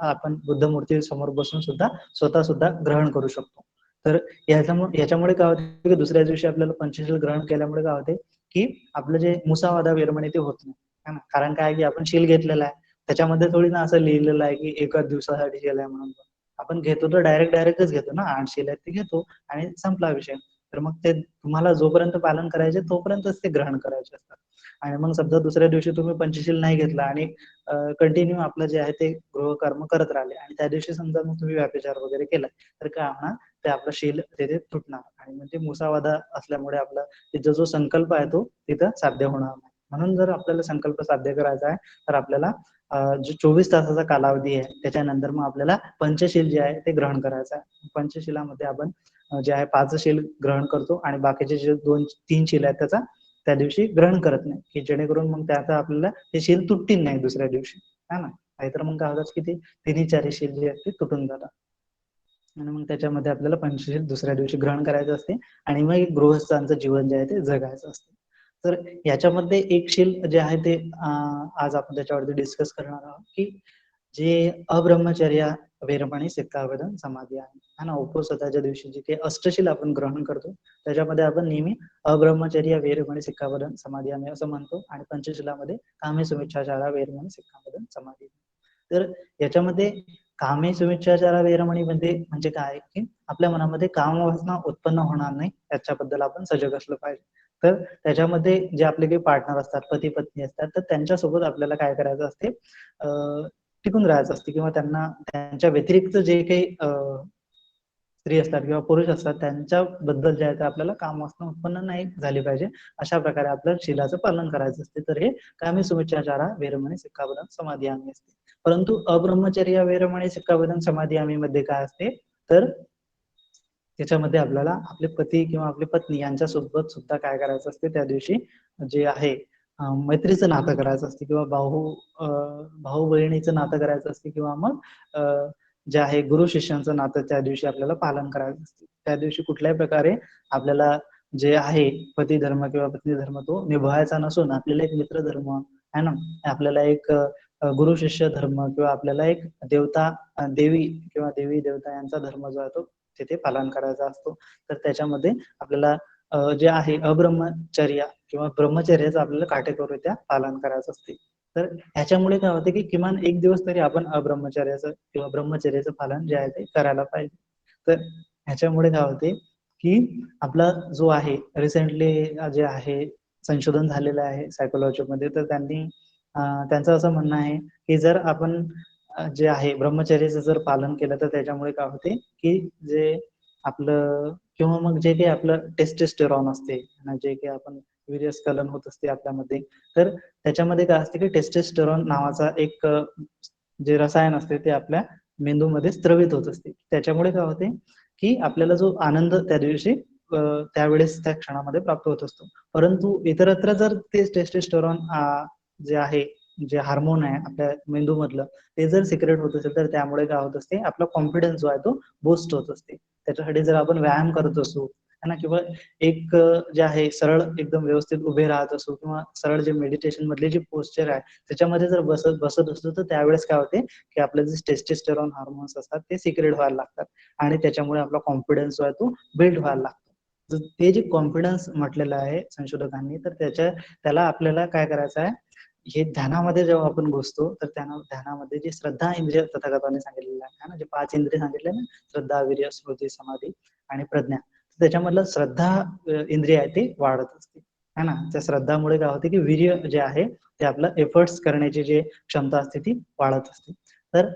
आपण बुद्ध मूर्ती समोर बसून सुद्धा स्वतः सुद्धा ग्रहण करू शकतो. तर याच्यामुळे काय होते, की दुसऱ्या दिवशी आपल्याला पंचशील ग्रहण केल्यामुळे काय होते, की आपलं जे मुसावादा वेरमणी ते होत नाही. है ना? कारण काय, की आपण शील घेतलेला आहे. त्याच्यामध्ये थोडी ना असं लिहिलेलं आहे, की एकाच दिवसासाठी शील आहे म्हणून. आपण घेतो तर डायरेक्टच घेतो ना. 8 शील आहेत ते घेतो आणि संपला विषय. तर मग ते तुम्हाला जोपर्यंत पालन करायचे तोपर्यंतच ते ग्रहण करायचे असतात. आणि मग समजा दुसऱ्या दिवशी तुम्ही पंचशील नाही घेतला आणि कंटिन्यू आपलं जे आहे ते गृहकर्म करत राहिले आणि त्या दिवशी समजा मग तुम्ही व्याभिचार वगैरे केला, तर काय होणार, ते आपलं शील तिथे तुटणार आणि मग ते मुसावादा असल्यामुळे आपला तिचा जो संकल्प आहे तो तिथं साध्य होणार नाही. म्हणून जर आपल्याला संकल्प साध्य करायचा आहे, तर आपल्याला जो 24 तासाचा कालावधी आहे, त्याच्यानंतर मग आपल्याला पंचशील जे आहे ते ग्रहण करायचं आहे. पंचशिलामध्ये आपण जे आहे 5 शील ग्रहण करतो आणि बाकीचे जे 2-3 शील आहेत त्याचा त्या दिवशी ग्रहण करत नाही, की जेणेकरून मग त्याचा आपल्याला ते शील तुटतील नाही दुसऱ्या दिवशी, है ना? नाहीतर मग काय होतं, की ते 3-4 शील जे आहेत ते तुटून जातात. आणि मग त्याच्यामध्ये आपल्याला पंचशील दुसऱ्या दिवशी ग्रहण करायचं असते आणि मग एक गृहस्थांचं जीवन जे आहे ते जगायचं असतं. तर याच्यामध्ये एक शील जे आहे ते आज आपण त्याच्यावरती डिस्कस करणार आहोत, की जे अब्रह्मचर्य, वेरमणी, सिक्खावदन, समाधी आहे. है ना? उपवासाच्या दिवशी जे काही अष्टशील आपण ग्रहण करतो, त्याच्यामध्ये आपण नेहमी अब्रह्मचर्य, वेरमणी, सिक्खावदन, समाधी आम्ही असं म्हणतो आणि पंचशिलामध्ये कामे, सुमिच्छाचारा, वेरमणी, सिक्खावदन, समाधी. तर याच्यामध्ये कामे, सुमिच्छाचारा, वेरमणी म्हणजे काय, की आपल्या मनामध्ये कामवासना उत्पन्न होणार नाही याच्याबद्दल आपण सजग असलं पाहिजे. तर त्याच्यामध्ये जे आपले काही पार्टनर असतात, पती-पत्नी असतात, तर त्यांच्यासोबत आपल्याला काय करायचं असते, टिकून राहायचं असते किंवा त्यांना त्यांच्या व्यतिरिक्त जे काही स्त्री असतात किंवा पुरुष असतात त्यांच्याबद्दल जे आहे ते आपल्याला कामवासना उत्पन्न नाही झाली पाहिजे. अशा प्रकारे आपल्याला शीलाचं पालन करायचं असते. तर हे कामी, सुमिच्छाचारा, वेरमणी, सिक्खावदन, समाधियामी असते. परंतु अब्रह्मचर्य, वेरमणी, सिक्खावदन, समाधियामी मध्ये काय असते, तर त्याच्यामध्ये आपल्याला आपले पती किंवा आपली पत्नी यांच्यासोबत सुद्धा काय करायचं असते त्या दिवशी, जे आहे मैत्रीचं नातं करायचं असते किंवा भाऊ बहिणीचं नातं करायचं असते किंवा मग जे आहे गुरु शिष्यांचं नातं त्या दिवशी आपल्याला पालन करायचं असते. त्या दिवशी कुठल्याही प्रकारे आपल्याला जे आहे पती धर्म किंवा पत्नी धर्म तो निभवायचा नसून आपल्याला एक मित्र धर्म आहे ना, आपल्याला एक गुरु शिष्य धर्म किंवा आपल्याला एक देवी किंवा देवी देवता यांचा धर्म जो आहे तो तिथे पालन करायचा असतो. तर त्याच्यामध्ये आपल्याला जे आहे अब्रह्मचर्य किंवा ब्रह्मचर्याचं आपल्याला काटेकोररित्या पालन करायचं असते. तर ह्याच्यामुळे काय होते, की किमान एक दिवस तरी आपण अब्रह्मचर्याचं किंवा ब्रह्मचर्याचं पालन जे आहे ते करायला पाहिजे. तर ह्याच्यामुळे काय होते, की आपला जो आहे रिसेंटली जे आहे संशोधन झालेलं आहे सायकोलॉजीमध्ये, तर त्यांचं असं म्हणणं आहे, की जर आपण जे आहे ब्रह्मचर्याचं जर पालन केलं तर त्याच्यामुळे काय होते, की जे आपलं किंवा मग जे काही आपलं टेस्टोस्टेरॉन असते आणि जे काही आपण वीर्यस्खलन होत असते आपल्यामध्ये, तर त्याच्यामध्ये काय असते, की टेस्टोस्टेरॉन नावाचा एक जे रसायन असते ते आपल्या मेंदूमध्ये स्त्रवित होत असते. त्याच्यामुळे काय होते, की आपल्याला जो आनंद त्या दिवशी त्यावेळेस त्या क्षणामध्ये प्राप्त होत असतो. परंतु इतरत्र जर ते टेस्टोस्टेरॉन जे आहे, जे हार्मोन आहे आपल्या मेंदूमधलं, ते जर सिक्रेट होत असेल तर त्यामुळे काय होत असते, आपला कॉन्फिडन्स जो आहे तो बूस्ट होत असते. त्याच्यासाठी जर आपण व्यायाम करत असू है ना, किंवा एक जे आहे सरळ एकदम व्यवस्थित उभे राहत असो किंवा सरळ जे मेडिटेशन मधले जे पोस्चर आहे त्याच्यामध्ये जर बसत बसत असतो तर त्यावेळेस काय होते की आपले जे टेस्टेस्टेरॉन हार्मोन्स असतात ते सिक्रेट व्हायला लागतात आणि त्याच्यामुळे आपला कॉन्फिडन्स जो आहे तो बिल्ड व्हायला लागतो. ते जे कॉन्फिडन्स म्हटलेलं आहे संशोधकांनी तर त्याला आपल्याला काय करायचं आहे, हे ध्यानामध्ये जेव्हा आपण घुसतो तर ध्यानामध्ये जी श्रद्धा इंद्रिय तथागताने सांगितलेलं आहे ना, जे 5 इंद्रिय सांगितले ना, श्रद्धा, वीर्य, स्मृती, समाधी आणि प्रज्ञा. त्याच्यामधलं श्रद्धा इंद्रिय आहे ते वाढत असते है ना. त्या श्रद्धामुळे काय होते की वीर्य जे आहे ते आपलं एफर्ट्स करण्याची जी क्षमता असते ती वाढत असते. तर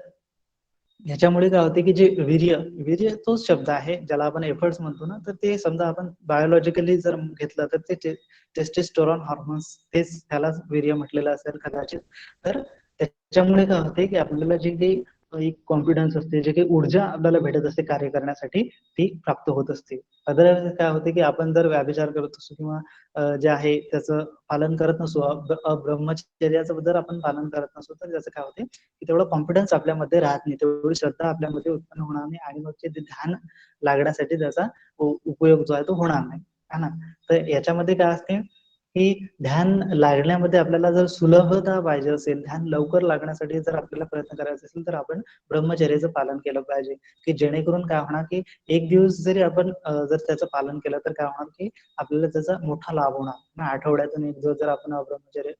ह्याच्यामुळे काय होते की जे वीर्य वीर्य तोच शब्द आहे ज्याला आपण एफर्ट्स म्हणतो ना, तर ते समजा आपण बायोलॉजिकली जर घेतलं तर ते टेस्टेस्टोरॉन हार्मोन्स तेच त्यालाच वीर्य म्हटलेलं असेल कदाचित. तर त्याच्यामुळे काय होते की आपल्याला जे काही एक कॉन्फिडन्स असते, जे काही ऊर्जा आपल्याला भेटत असते कार्य करण्यासाठी ती प्राप्त होत असते. अदरवाईज काय होते की आपण जर व्याभिचार करत असतो किंवा जे आहे त्याचं पालन करत नसू, ब्रह्मचर्याचं जर आपण पालन करत नसू तर त्याचं काय होते की तेवढा कॉन्फिडन्स आपल्यामध्ये राहत नाही, तेवढी श्रद्धा आपल्यामध्ये उत्पन्न होणार नाही आणि मग ते ध्यान लागण्यासाठी त्याचा उपयोग जो आहे तो होणार नाही है ना. तर याच्यामध्ये काय असते की ध्यान लागण्यामध्ये आपल्याला जर सुलभता पाहिजे असेल, ध्यान लवकर लागण्यासाठी जर आपल्याला प्रयत्न करायचा असेल तर आपण ब्रह्मचर्याचं पालन केलं पाहिजे, की जेणेकरून काय होणार की एक दिवस जरी आपण जर त्याचं पालन केलं तर काय होणार की आपल्याला त्याचा मोठा लाभ होणार ना. आठवड्यातून एक दिवस जर आपण ब्रह्मचर्य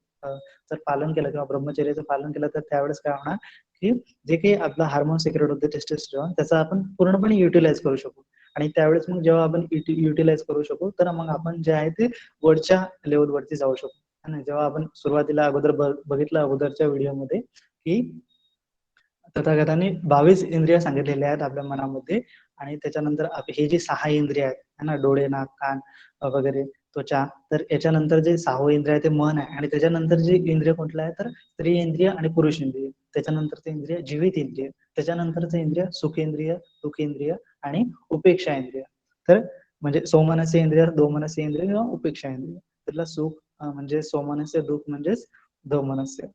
जर पालन केलं किंवा ब्रह्मचर्याचं पालन केलं तर त्यावेळेस काय होणार की जे काही आपला हार्मोन सिक्रेट होते टेस्टोस्टेरॉन त्याचा आपण पूर्णपणे युटिलाइज करू शकू. आणि त्यावेळेस मग जेव्हा आपण युटिलाइज करू शकू तर मग आपण जे आहे ते वरच्या लेवलवरती जाऊ शकतो. आणि जेव्हा आपण सुरुवातीला अगोदर बघितलं अगोदरच्या व्हिडिओमध्ये की तथागतांनी 22 इंद्रिय सांगितलेले आहेत आपल्या मनामध्ये आणि त्याच्यानंतर हे जी 6 इंद्रिय आहेत है ना, डोळे, नाक, कान वगैरे, त्वचा, तर याच्यानंतर जे 6वं इंद्रिय आहे ते मन आहे आणि त्याच्यानंतर जे इंद्रिय कुठलं आहे तर स्त्री इंद्रिय आणि पुरुष इंद्रिय. त्याच्यानंतरचे इंद्रिय जीवित इंद्रिय, त्याच्यानंतरचे इंद्रिय सुखेंद्रिय, दुखेंद्रिय आणि उपेक्षा इंद्रिय. तर म्हणजे सोमनस्य इंद्रिय, दोमनस्य इंद्रिय किंवा उपेक्षा इंद्रिय. त्यातला सुख म्हणजे सोमनस्य, दुःख म्हणजेच दोमनस्य.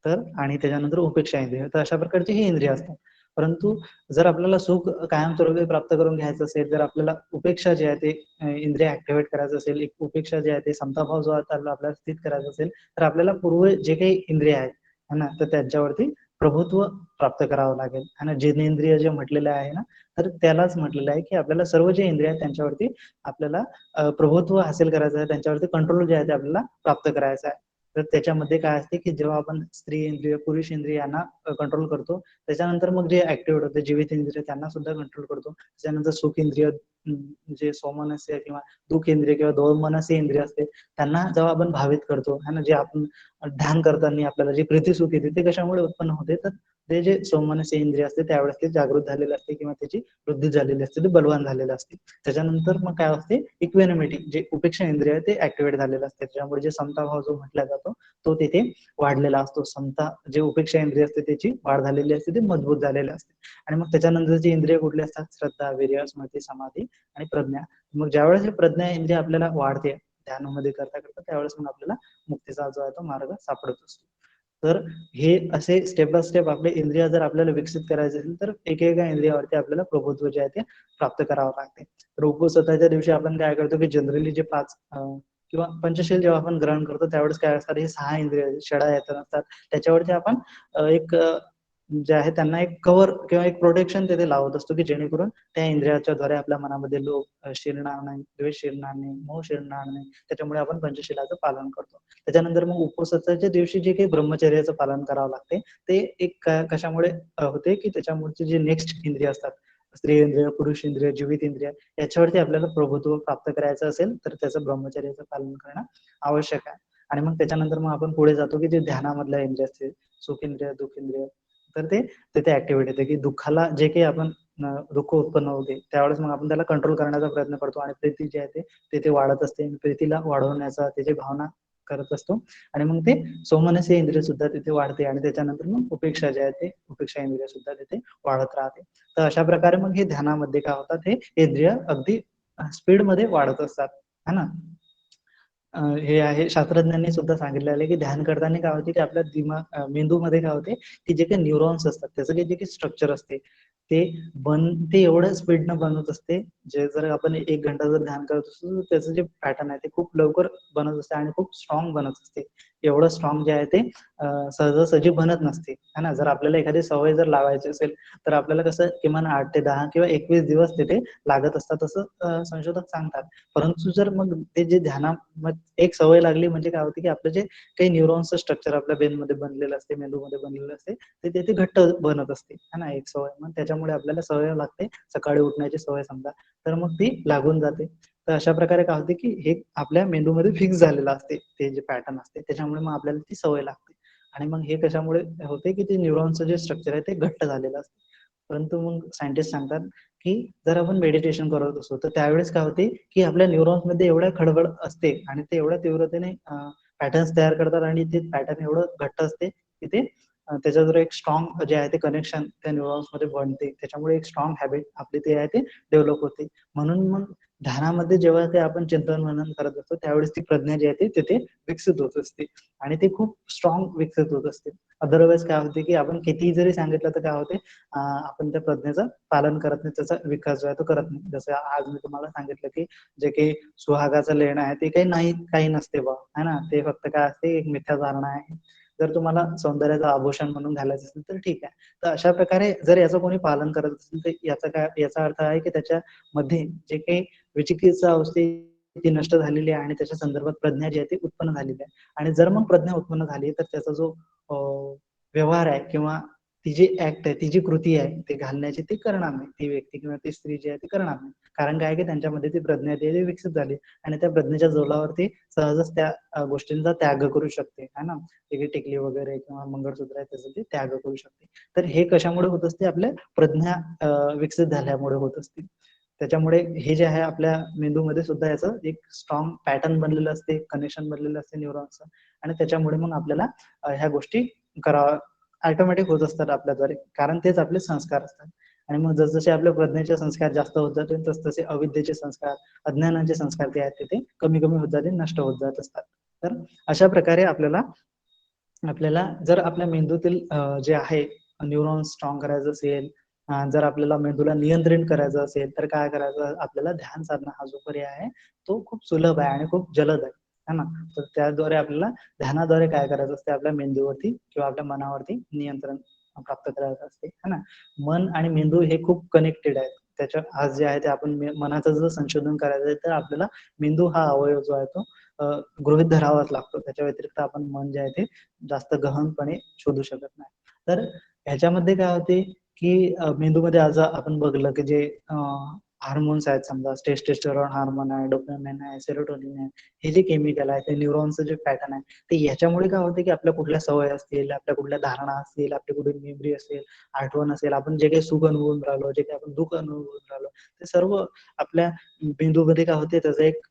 तर आणि त्याच्यानंतर उपेक्षा इंद्रिय. तर अशा प्रकारची ही इंद्रिय असतात. परंतु जर आपल्याला सुख कायमस्वरूपी प्राप्त करून घ्यायचं असेल, जर आपल्याला उपेक्षा जे आहे ते इंद्रिय ऍक्टिव्हेट करायचं असेल, एक उपेक्षा जे आहे ते समताभाव जो आहे आपल्याला स्थित करायचा असेल तर आपल्याला पूर्व जे काही इंद्रिय आहेत है ना तर त्यांच्यावरती प्रभुत्व प्राप्त करावं लागेल. आणि जिनेंद्रिय जे म्हटलेलं आहे ना तर त्यालाच म्हटलेलं आहे की आपल्याला सर्व जे इंद्रिय आहेत त्यांच्यावरती आपल्याला प्रभुत्व हासिल करायचं आहे, त्यांच्यावरती कंट्रोल जे आहे ते आपल्याला प्राप्त करायचं आहे. तर त्याच्यामध्ये काय असते की जेव्हा आपण स्त्री इंद्रिय, पुरुष इंद्रिय यांना कंट्रोल करतो त्याच्यानंतर मग जे ऍक्टिव्हेट होते जीवित इंद्रिय त्यांना सुद्धा कंट्रोल करतो. त्याच्यानंतर सुख इंद्रिय जे सोमनस्य किंवा दुःख इंद्रिय किंवा दोमनस्य इंद्रिय असते त्यांना जेव्हा आपण भावित करतो है ना, जे आपण ध्यान करताना आपल्याला जी प्रीती सुख येते ते कशामुळे उत्पन्न होते तर ते जे सोमनस्य इंद्रिय असते त्यावेळेस ते जागृत झालेले असते किंवा त्याची वृद्धी झालेली असते, ते बलवान झालेलं असते. त्याच्यानंतर मग काय असते इक्वेनिमिटी जे उपेक्षा इंद्रिय आहे ते ऍक्टिव्हेट झालेलं असते. त्याच्यामुळे जे समताभाव जो म्हटला जातो तो तिथे वाढलेला असतो. समता जे उपेक्षा इंद्रिय असते त्याची वाढ झालेली असते, ते मजबूत झालेले असते. आणि मग त्याच्यानंतरची इंद्रिय कुठली असतात श्रद्धा, वीर्य, स्मृती, समाधी आणि प्रज्ञा. मग ज्यावेळेस ही प्रज्ञा इंद्रिय आपल्याला वाढते ध्यानामध्ये करता करता त्यावेळेस मग आपल्याला मुक्तीचा जो आहे तो मार्ग सापडत असतो. तर हे असे स्टेप बाय स्टेप आपले इंद्रिय जर आपल्याला विकसित करायचे असेल तर एकेका इंद्रियावरती आपल्याला प्रभुत्व जे आहे ते प्राप्त करावं लागते. तर उपवासाच्या दिवशी आपण काय करतो की जनरली जे 5 किंवा पंचशील जेव्हा आपण ग्रहण करतो त्यावेळेस काय असतात हे 6 इंद्रिय षडा येतात असतात त्याच्यावरती आपण एक जे आहे त्यांना एक कव्हर किंवा एक प्रोटेक्शन तिथे लावत असतो की जेणेकरून त्या इंद्रियाच्या द्वारे आपल्या मनामध्ये लोभ शिरणार नाही, द्वेष शिरणार नाही, मोह शिरणार नाही. त्याच्यामुळे आपण पंचशिलाचं पालन करतो. त्याच्यानंतर मग उपवासाच्या दिवशी जे काही ब्रह्मचर्याचं पालन करावं लागते ते एक कशामुळे होते की त्याच्यामुळे जे नेक्स्ट इंद्रिय असतात स्त्री इंद्रिय, पुरुष इंद्रिय, जीवित इंद्रिय याच्यावरती आपल्याला प्रभुत्व प्राप्त करायचं असेल तर त्याचं ब्रह्मचर्याचं पालन करणं आवश्यक आहे. आणि मग त्याच्यानंतर मग आपण पुढे जातो की जे ध्यानामधलं इंद्रिय असते सुख इंद्रिय, दुःख इंद्रिय, तर ते तिथे ऍक्टिव्हेट येते की दुःखाला जे काही आपण दुःख उत्पन्न होते त्यावेळेस मग आपण त्याला कंट्रोल करण्याचा प्रयत्न करतो आणि प्रीती जी आहे ते वाढत असते. प्रीतीला वाढवण्याचा त्याची भावना करत असतो आणि मग ते सोमनस्य इंद्रिय सुद्धा तिथे वाढते आणि त्याच्यानंतर मग उपेक्षा जे आहे ते उपेक्षा इंद्रिय सुद्धा तिथे वाढत राहते. तर अशा प्रकारे मग हे ध्यानामध्ये काय होतात हे इंद्रिय अगदी स्पीड मध्ये वाढत असतात है ना. हे आहे शास्त्रज्ञांनी सुद्धा सांगितलेलं आहे की ध्यान करताना काय होते की आपल्या मेंदूमध्ये काय होते की जे काही न्यूरॉन्स असतात त्याचं जे काही स्ट्रक्चर असते ते ते एवढ्या स्पीडनं बनत असते, जे जर आपण 1 घंटा जर ध्यान करत असतो, तर त्याचं जे पॅटर्न आहे ते खूप लवकर बनत असते आणि खूप स्ट्राँग बनत असते. एवढं स्ट्राँग जे आहे ते सहजासहजी बनत नसते, है ना. जर आपल्याला एखादी सवय जर लावायची असेल, तर आपल्याला कसं किमान 8 ते 10 किंवा 21 दिवस तिथे लागत असतात, असं संशोधक सांगतात. परंतु जर मग ते जे मग एक सवय लागली म्हणजे काय होते, की आपलं जे काही न्यूरॉन्सचं स्ट्रक्चर आपल्या ब्रेनमध्ये बनलेलं असते, मेंदूमध्ये बनलेलं असते, ते तिथे घट्ट बनत असते, है ना, एक सवय. मग त्याच्यामुळे आपल्याला सवय लागते सकाळी उठण्याची सवय समजा, तर मग ती लागून जाते. तर अशा प्रकारे काय होते, की हे आपल्या मेंदूमध्ये फिक्स झालेलं असते, ते जे पॅटर्न असते. त्याच्यामुळे मग आपल्याला ती सवय लागते. आणि मग हे कशामुळे होते, की ते न्यूरॉनचं जे स्ट्रक्चर आहे ते घट्ट झालेलं असते. परंतु मग सायंटिस्ट सांगतात, की जर आपण मेडिटेशन करत असू, तर त्यावेळेस काय होते, की आपल्या न्यूरॉन्समध्ये एवढ्या खळबळ असते आणि ते एवढ्या तीव्रतेने पॅटर्न्स तयार करतात आणि ते पॅटर्न एवढं घट्ट असते, की ते त्याच्यावर एक स्ट्रॉंग जे आहे ते कनेक्शन त्या न्यूरॉन्समध्ये बनते. त्याच्यामुळे एक स्ट्रॉंग हॅबिट आपली ते आहे ते डेव्हलप होते. म्हणून मग ध्यानामध्ये जेव्हा ते आपण चिंतन मनन करत असतो, त्यावेळेस ती प्रज्ञा जी आहे ती तिथे विकसित होत असते आणि ती खूप स्ट्रॉंग विकसित होत असते. अदरवाईज काय होते, की आपण कितीही जरी सांगितलं तर काय होते, आपण त्या प्रज्ञेचं पालन करत नाही, त्याचा विकास जो आहे तो करत नाही. जसं आज मी तुम्हाला सांगितलं, की जे काही सुहागाचं लेणं आहे ते काही नसते बुवा, है ना. ते फक्त काय असते, एक मिथ्या धारणा आहे. जर तुम्हाला सौंदर्याचं आभूषण म्हणून घालायचं असेल तर ठीक आहे. तर अशा प्रकारे जर याचं कोणी पालन करत असेल, तर याचा अर्थ आहे, की त्याच्यामध्ये जे काही विचिकित्सा असते ती नष्ट झालेली आहे आणि त्याच्या संदर्भात प्रज्ञा जी आहे ती उत्पन्न झालेली आहे. आणि जर मग प्रज्ञा उत्पन्न झाली, तर त्याचा जो व्यवहार आहे किंवा ती जी ॲक्ट आहे, ती जी कृती आहे, ते घालण्याची ती करणार नाही. ती व्यक्ती किंवा ती स्त्री जी आहे ती करणार नाही. कारण काय आहे, की त्यांच्यामध्ये ती प्रज्ञा जी आहे ती विकसित झाली आणि त्या प्रज्ञेच्या जोरावरती सहजच त्या गोष्टींचा त्याग करू शकते, है ना. ते टिकली वगैरे किंवा मंगळसूत्र आहे त्याचा ते त्याग करू शकते. तर हे कशामुळे होत असते, आपल्या प्रज्ञा विकसित झाल्यामुळे होत असते. त्याच्यामुळे हे जे आहे आपल्या मेंदूमध्ये सुद्धा याचं एक स्ट्रॉंग पॅटर्न बनलेलं असते, कनेक्शन बनलेलं असते न्यूरॉन्सचं आणि त्याच्यामुळे मग आपल्याला ह्या गोष्टी कराव्या ऑटोमॅटिक होत असतात आपल्याद्वारे. कारण तेच आपले संस्कार असतात. आणि मग जसजसे आपल्या प्रज्ञेचे संस्कार जास्त होत जातील, तसतसे अविद्येचे संस्कार, अज्ञानाचे संस्कार जे आहेत ते कमी-कमी होत जातील, नष्ट होत जात असतात. तर अशा प्रकारे आपल्याला आपल्याला जर आपल्या मेंदूतील जे आहे न्यूरॉन्स स्ट्रॉंग करायचं असेल, जर आपल्याला मेंदूला नियंत्रित करायचं असेल, तर काय करायचं, आपल्याला ध्यान साधना हा जो पर्याय आहे, तो खूप सुलभ आहे आणि खूप जलद आहे, है ना. तर त्याद्वारे आपल्याला ध्यानाद्वारे काय करायचं असते, आपल्या मेंदूवरती किंवा आपल्या मनावरती नियंत्रण प्राप्त करायचं असते, है ना. मन आणि मेंदू हे खूप कनेक्टेड आहेत. त्याच्या आज जे आहे ते आपण मनाचं जर संशोधन करायचं आहे, तर आपल्याला मेंदू हा अवयव जो आहे तो गृहीत धरावाच लागतो. त्याच्या व्यतिरिक्त आपण मन जे आहे ते जास्त गहनपणे शोधू शकत नाही. तर ह्याच्यामध्ये काय होते, की मेंदूमध्ये आज आपण बघलं, की जे हार्मोन्स आहेत समजा टेस्टोस्टेरोन हार्मोन आहे, डोपामाइन आहे, सेरोटोनिन आहे. हे जे केमिकल आहे, ते न्यूरॉन्सचं जे पॅटर्न आहे, ते ह्याच्यामुळे काय होतं, की आपल्या कुठल्या सवयी असतील, आपल्या कुठल्या धारणा असतील, आपली कुठली मेमरी असेल, आठवण असेल, आपण जे काही सुख अनुभवून राहिलो, जे काही आपण दुःख अनुभवून राहिलो, ते सर्व आपल्या मेंदूमध्ये काय होते, त्याचं एक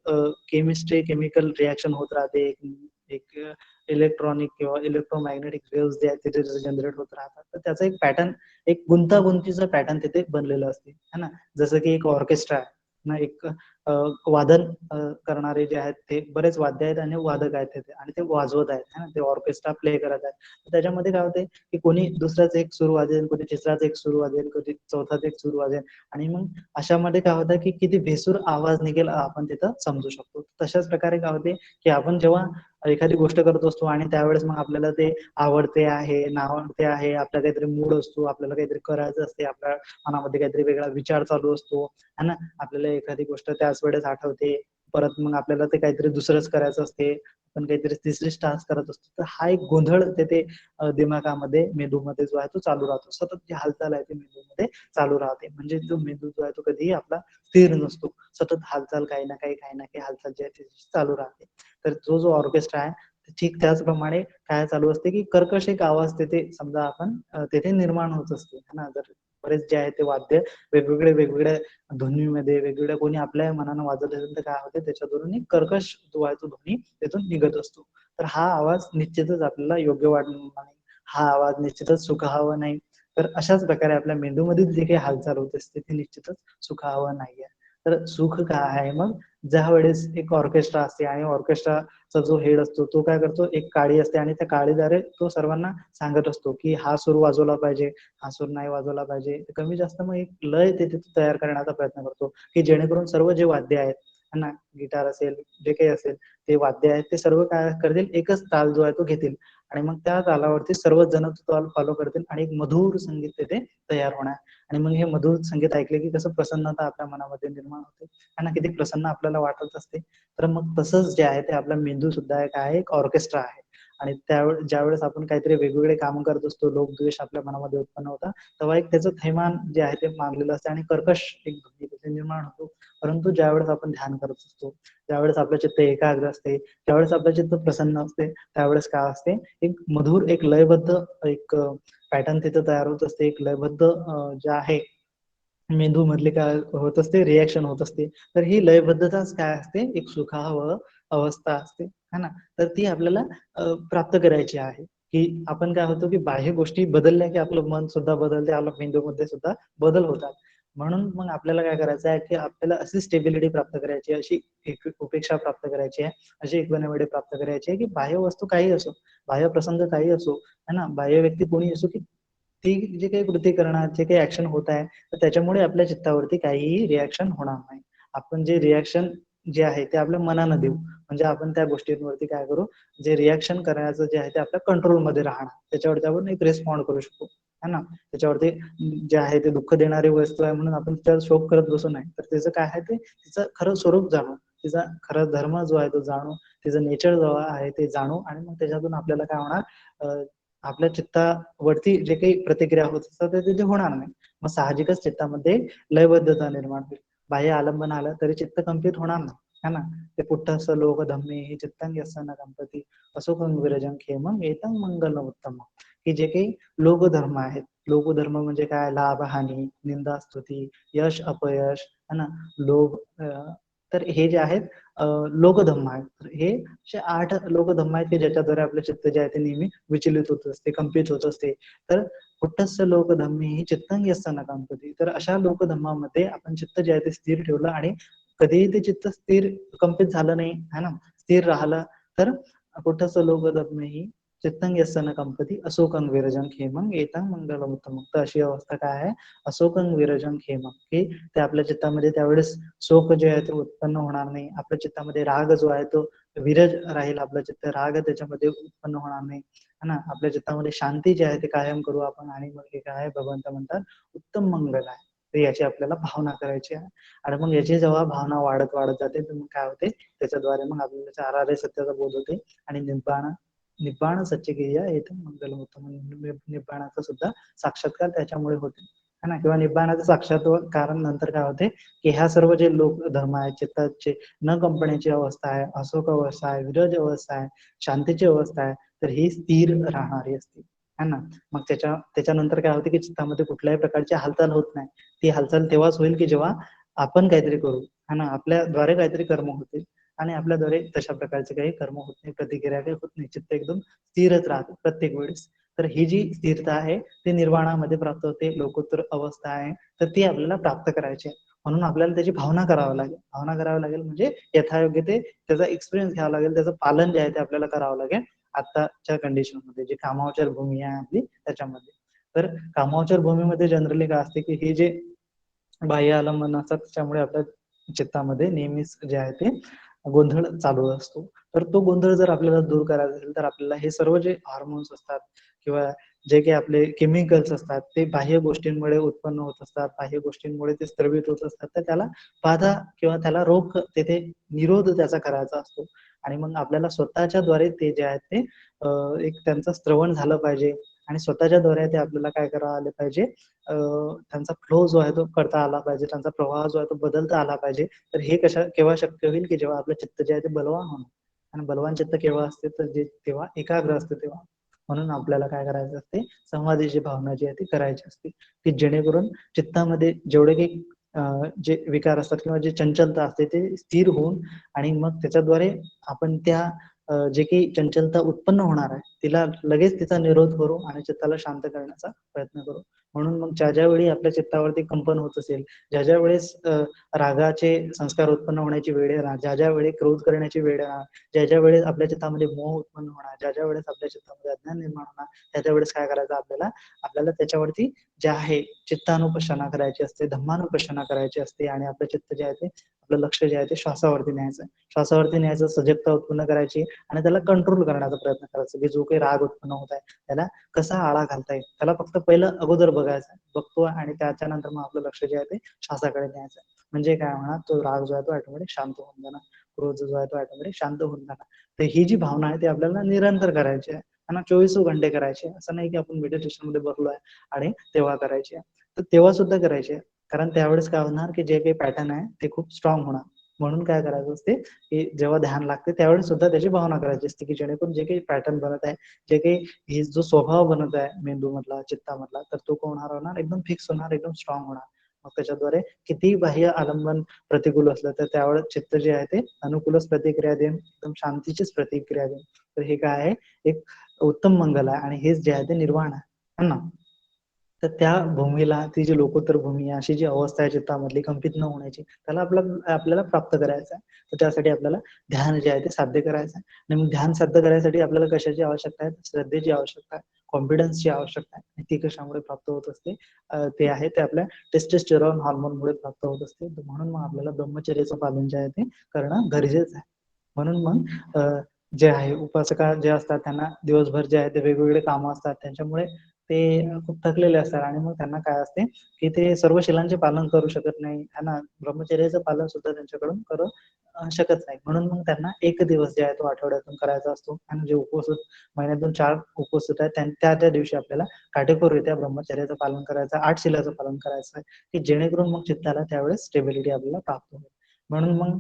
केमिस्ट्री, केमिकल रिएक्शन होत राहते. एक इलेक्ट्रॉनिक किंवा इलेक्ट्रोमॅग्नेटिक वेव्हज जे आहेत तिथे जनरेट होत राहतात. तर त्याचा एक पॅटर्न, एक गुंतागुंतीचा पॅटर्न तिथे बनलेलं असते, है ना. जसं की एक ऑर्केस्ट्रा आहे ना, एक वादन करणारे जे आहेत ते बरेच वाद्य आहेत आणि वादक आहेत तिथे आणि ते वाजवत आहेत, है ना. ते ऑर्केस्ट्रा प्ले करत आहेत. त्याच्यामध्ये काय होते, की कोणी दुसराच एक सूर वाजेल, कोणी तिसराच एक सूर वाजेल, कोणी चौथाच एक सूर वाजेल आणि मग अशामध्ये काय होतं, की किती भेसूर आवाज निघेल आपण तिथं समजू शकतो. तशाच प्रकारे काय होते, की आपण जेव्हा एखादी गोष्ट करत असतो आणि त्यावेळेस मग आपल्याला ते आवडते आहे, नावडते आहे, आपला काहीतरी मूड असतो, आपल्याला काहीतरी करायचं असते, आपल्या मनामध्ये काहीतरी वेगळा विचार चालू असतो, है ना. आपल्याला एखादी गोष्ट त्याच वेळेस आठवते, परत मग आपल्याला ते काहीतरी दुसरंच करायचं असते, आपण काहीतरी तिसरीच टास्क करत असतो. तर हा एक गोंधळ तिथे दिमागामध्ये, मेंदूमध्ये जो आहे तो चालू राहतो. सतत जी हालचाल आहे ती मेंदूमध्ये चालू राहते. म्हणजे जो मेंदू जो आहे तो कधीही आपला स्थिर नसतो. सतत हालचाल काही ना काही, काही ना काही हालचाल जी आहे ती चालू राहते. तर तो जो ऑर्केस्ट्रा आहे, ठीक त्याचप्रमाणे काय चालू असते, की कर्कश एक आवाज तिथे समजा आपण तिथे निर्माण होत असते, है ना. जर बरेच जे आहे ते वाद्य वेगवेगळ्या ध्वनीमध्ये वेगवेगळ्या कोणी आपल्या मनानं वाजत असेल तर काय होते, त्याच्यावरून एक कर्कश जो आहे तो ध्वनी त्यातून निघत असतो. तर हा आवाज निश्चितच आपल्याला योग्य वाटणार नाही. हा आवाज निश्चितच सुखावह नाही. तर अशाच प्रकारे आपल्या मेंदूमधील जी काही हालचाल होत असते ती निश्चितच सुखावह नाहीये. तर सुख काय आहे मग, ज्या वेळेस एक ऑर्केस्ट्रा असते आणि ऑर्केस्ट्राचा जो हेड असतो तो काय करतो, एक काडी असते आणि त्या काडीद्वारे तो सर्वांना सांगत असतो की हा सूर वाजवला पाहिजे, हा सूर नाही वाजवला पाहिजे. कमी जास्त मग एक लय ते तिथे तयार करण्याचा प्रयत्न करतो की जेणेकरून सर्व जे वाद्य आहेत ना, गिटार असेल, जे काही असेल, ते वाद्य आहेत ते सर्व काय करतील, एकच ताल जो आहे तो घेतील आणि मग त्या तालावरती सर्वच जण तो ताल फॉलो करतील आणि एक मधुर संगीत तिथे तयार होणार. आणि मग हे मधुर संगीत ऐकले की कसं प्रसन्नता आपल्या मनामध्ये निर्माण होते आणि किती प्रसन्न आपल्याला वाटत असते. तर मग तसंच जे आहे ते आपला मेंदू सुद्धा एक आहे, एक ऑर्केस्ट्रा आहे. आणि ज्यावेळेस आपण काहीतरी वेगवेगळे काम करत असतो, लोकद्वेष आपल्या मनामध्ये उत्पन्न होता, तेव्हा एक त्याचं थैमान जे आहे ते मानलेलं असते आणि कर्कश एक ध्वनी तिथे निर्माण होतो. परंतु ज्यावेळेस आपण ध्यान करत असतो, ज्यावेळेस आपलं चित्त एकाग्र असते, ज्यावेळेस आपलं चित्त प्रसन्न असते, त्यावेळेस काय असते, एक मधुर, एक लयबद्ध एक पॅटर्न तिथं तयार होत असते, एक लयबद्ध जे आहे मेंदू मधले काय होत असते, रिॲक्शन होत असते. तर ही लयबद्धताच काय असते, एक सुखावह अवस्था असते, है ना. तर ती आपल्याला प्राप्त करायची आहे. की आपण काय होतो की बाह्य गोष्टी बदलल्या की आपलं मन सुद्धा बदलते, आपल्या मेंदूमध्ये सुद्धा बदल होतात. म्हणून मग आपल्याला काय करायचं आहे की आपल्याला अशी स्टेबिलिटी प्राप्त करायची आहे, अशी एक उपेक्षा प्राप्त करायची आहे, अशी इक्वेनिमिटी प्राप्त करायची आहे की बाह्य वस्तू काही असो, बाह्य प्रसंग काही असो, है ना, बाह्य व्यक्ती कोणी असो, की ती जे काही कृती करणार, जे काही ऍक्शन होत आहे, तर त्याच्यामुळे आपल्या चित्तावरती काहीही रिॲक्शन होणार नाही. आपण जे रिॲक्शन जे आहे ते आपल्या मनानं देऊ, म्हणजे आपण त्या गोष्टींवरती काय करू, जे रिॲक्शन करण्याचं जे आहे ते आपल्या कंट्रोलमध्ये राहणार, त्याच्यावरती आपण एक रिस्पॉन्ड करू शकतो, है ना. त्याच्यावरती जे आहे ते दुःख देणारी वस्तू आहे म्हणून आपण त्याचा शोक करत बसू नाही, तर त्याचं काय आहे ते तिचं खरं स्वरूप जाणू, तिचा खरा धर्म जो आहे तो जाणू, तिचं नेचर जो आहे ते जाणू आणि मग त्याच्यातून आपल्याला काय होणार, आपल्या चित्तावरती जे काही प्रतिक्रिया होत असतात ते तिथे होणार नाही. मग साहजिकच चित्तामध्ये लयबद्धता निर्माण होईल. बाह्य आलंबन आलं तरी चित्त कंपित होणार नाही, है ना. ते पुट्टस्स लोक धम्मे ही चित्तं यस्सन कंपती असुखं विरजं खेमं एतं मंगलम उत्तम. की जे काही लोकधर्म आहेत, लोकधर्म म्हणजे काय, लाभ हानी, निंदा स्तुती, यश अपयश, है ना, लोभ, तर हे जे आहेत लोकधर्म आहेत. तर हे असे 8 लोकधर्म आहेत की ज्याच्याद्वारे आपले चित्त जे आहे ते नेहमी विचलित होत असते, कंपित होत असते. तर कुठस्स लोकधम्मी चित्तं यस्सन कंपती, तर अशा लोकधर्मामध्ये आपण चित्त जे आहे ते स्थिर ठेवलं आणि कधीही ते चित्त स्थिर कंपित झालं नाही, है ना, स्थिर राहिलं, तर कुठस्स लोकधम्मी चित्तं यस्सन कंपती अशोकं विरजं खेमं एतं मंगलम उत्तमं. तर अशी अवस्था काय आहे, अशोकं विरजं खेमं, की ते आपल्या चित्तामध्ये त्यावेळेस शोक जे आहे ते उत्पन्न होणार नाही. आपल्या चित्तामध्ये राग जो आहे तो विरज राहील, आपलं चित्त राग त्याच्यामध्ये उत्पन्न होणार नाही, है ना. आपल्या चित्तामध्ये शांती जी आहे ते कायम करू आपण आणि मग हे काय आहे, भगवंत म्हणतात उत्तम मंगल आहे. तर याची आपल्याला भावना करायची आहे. आणि मग याची जेव्हा भावना वाढत वाढत जाते तर मग काय होते, त्याच्याद्वारे मग आपल्याला चारार्य सत्याचा बोध होते आणि निब्बाण सच्चिक्रिया येते मंगलम उत्तम. निब्बाणाचा सुद्धा साक्षात्कार त्याच्यामुळे होते, है ना. किंवा निब्बाणाचं साक्षात्कार कारण नंतर काय होते की ह्या सर्व जे लोक धर्म आहेत, चित्ताचे न कंपण्याची अवस्था आहे, अशोक अवस्था आहे, विरज अवस्था आहे, शांतीची अवस्था आहे, तर ही स्थिर राहणारी असते, है ना. मग त्याच्यानंतर काय होते की चित्तामध्ये कुठल्याही प्रकारची हालचाल होत नाही. ती हालचाल तेव्हाच होईल की जेव्हा आपण काहीतरी करू, है ना, आपल्याद्वारे काहीतरी कर्म होतील आणि आपल्याद्वारे तशा प्रकारचे काही कर्म होत नाही, प्रतिक्रिया काही होत नाही, चित्त एकदम स्थिरच राहते प्रत्येक वेळेस. तर ही जी स्थिरता आहे ती निर्वाणामध्ये प्राप्त होते, लोकोत्तर अवस्था आहे, तर ती आपल्याला प्राप्त करायची आहे. म्हणून आपल्याला त्याची भावना करावी लागेल. भावना करावी लागेल म्हणजे यथायोग्य ते त्याचा एक्सपिरियन्स घ्यावा लागेल, त्याचं पालन जे आहे ते आपल्याला करावं लागेल आताच्या कंडिशन मध्ये, जी कामावचर भूमी आहे आपली त्याच्यामध्ये. तर कामावचर भूमीमध्ये जनरली काय असते की हे जे बाह्य आलंबन असतात त्याच्यामुळे आपल्या चित्तामध्ये नेहमीच जे आहे ते गोंधळ चालू असतो. तर तो गोंधळ जर आपल्याला दूर करायचा असेल तर आपल्याला हे सर्व जे हार्मोन्स असतात किंवा जे काही आपले केमिकल्स असतात ते बाह्य गोष्टींमुळे उत्पन्न होत असतात, बाह्य गोष्टींमुळे ते स्त्रवित होत असतात, तर त्याला बाधा किंवा त्याला रोग, तेथे निरोध त्याचा करायचा असतो. आणि मग आपल्याला स्वतःच्या द्वारे ते जे आहे ते एक त्यांचं श्रवण झालं पाहिजे आणि स्वतःच्या द्वारे ते आपल्याला काय करावं आले पाहिजे, त्यांचा फ्लो जो आहे तो करता आला पाहिजे, त्यांचा प्रवाह जो आहे तो बदलता आला पाहिजे. तर हे केव्हा शक्य होईल की जेव्हा आपलं चित्त जे आहे ते बलवान होणार. आणि बलवान चित्त केव्हा असते तर जे तेव्हा एकाग्र असते तेव्हा. म्हणून आपल्याला काय करायचं असते, संवादाची भावना जी आहे ती करायची असते, की जेणेकरून चित्तामध्ये जेवढे काही जे विकार असतात किंवा जे चंचलता असते ते स्थिर होऊन आणि मग त्याच्याद्वारे आपण त्या जे काही चंचलता उत्पन्न होणार आहे तिला लगेच तिचा निरोध करू आणि चित्ताला शांत करण्याचा प्रयत्न करू. म्हणून मग ज्या ज्यावेळी आपल्या चित्तावरती कंपन होत असेल, ज्या ज्या वेळेस रागाचे संस्कार उत्पन्न होण्याची वेळ येणार, ज्या ज्या वेळी क्रोध करण्याची वेळ येणार, ज्या ज्या वेळेस आपल्या चित्तामध्ये मोह उत्पन्न होणार, ज्या ज्या वेळेस आपल्या चित्तामध्ये अज्ञान निर्माण होणार, त्या त्या वेळेस काय करायचं आपल्याला, आपल्याला त्याच्यावरती जे आहे चित्तानुपश्यना करायची असते, धम्मानुपश्यना करायची असते आणि आपलं चित्त जे आहे ते, आपलं लक्ष जे आहे ते श्वासावरती न्यायचं. श्वासावरती न्यायचं, सजगता उत्पन्न करायची आणि त्याला कंट्रोल करण्याचा प्रयत्न करायचा, की जो काही राग उत्पन्न होत आहे त्याला कसा आळा घालता येईल. त्याला फक्त पहिलं अगोदर बघायचं, बघतो आणि त्याच्यानंतर मग आपलं लक्ष जे आहे ते श्वासाकडे न्यायचं. म्हणजे काय म्हणा, तो राग जो आहे तो ऑटोमॅटिक शांत होऊन जाणार, क्रोध जो आहे तो ऑटोमॅटिक शांत होऊन जाणार. तर ही जी भावना आहे ती आपल्याला निरंतर करायची आहे आणि 24 घंटे करायची आहे. असं नाही की आपण मेडिटेशन मध्ये बसलोय आणि तेव्हा करायची आहे, तर तेव्हा सुद्धा करायची आहे. कारण त्यावेळेस काय होणार की जे काही पॅटर्न आहे ते खूप स्ट्रॉंग होणार. म्हणून काय करायचं असते की जेव्हा ध्यान लागते त्यावेळेस सुद्धा त्याची भावना करायची असते, की जेणेकरून जे काही पॅटर्न बनत आहे, जे काही ही जो स्वभाव बनत आहे मेंदू मधला, चित्तामधला, तर तो होणार एकदम फिक्स होणार, एकदम स्ट्रॉंग होणार. मग त्याच्याद्वारे किती बाह्य आलंबन प्रतिकूल असलं तर त्यावेळेस चित्त जे आहे ते अनुकूलच प्रतिक्रिया देईन, एकदम शांतीचीच प्रतिक्रिया देईन. तर हे काय आहे, एक उत्तम मंगल आहे आणि हेच जे आहे ते निर्वाण आहे ना. तर त्या भूमीला, ती जी लोकोत्तर भूमी आहे, अशी जी अवस्था आहे चित्तामधली कंपित न होण्याची, त्याला आपल्याला प्राप्त करायचं आहे. तर त्यासाठी आपल्याला ध्यान जे आहे ते साध्य करायचं आहे. आणि मग ध्यान साध्य करायसाठी आपल्याला कशाची आवश्यकता आहे, श्रद्धेची आवश्यकता आहे, कॉन्फिडन्सची आवश्यकता आहे. आणि ती कशामुळे प्राप्त होत असते, ते आहे ते आपल्या टेस्टोस्टेरॉन हार्मोनमुळे प्राप्त होत असते. म्हणून मग आपल्याला ब्रह्मचर्याचं पालन जे आहे ते करणं गरजेचं आहे. म्हणून मग जे आहे उपासका जे असतात त्यांना दिवसभर जे आहे ते वेगवेगळे कामं असतात, त्यांच्यामुळे ते खूप थकलेले असतात आणि मग त्यांना काय असते की ते सर्व शिलांचे पालन करू शकत नाही, त्यांना ब्रह्मचर्याचं पालन सुद्धा त्यांच्याकडून करू शकत नाही. म्हणून मग त्यांना एक दिवस जे आहे तो आठवड्यातून करायचा असतो आणि जे उपवास महिन्यातून 4 उपवास होत आहेत त्या त्या दिवशी आपल्याला काटेकोररित्या ब्रह्मचर्याचं पालन करायचं, 8 शिलाचं पालन करायचं आहे, की जेणेकरून मग चित्ताला त्यावेळेस स्टेबिलिटी आपल्याला प्राप्त होईल. म्हणून मग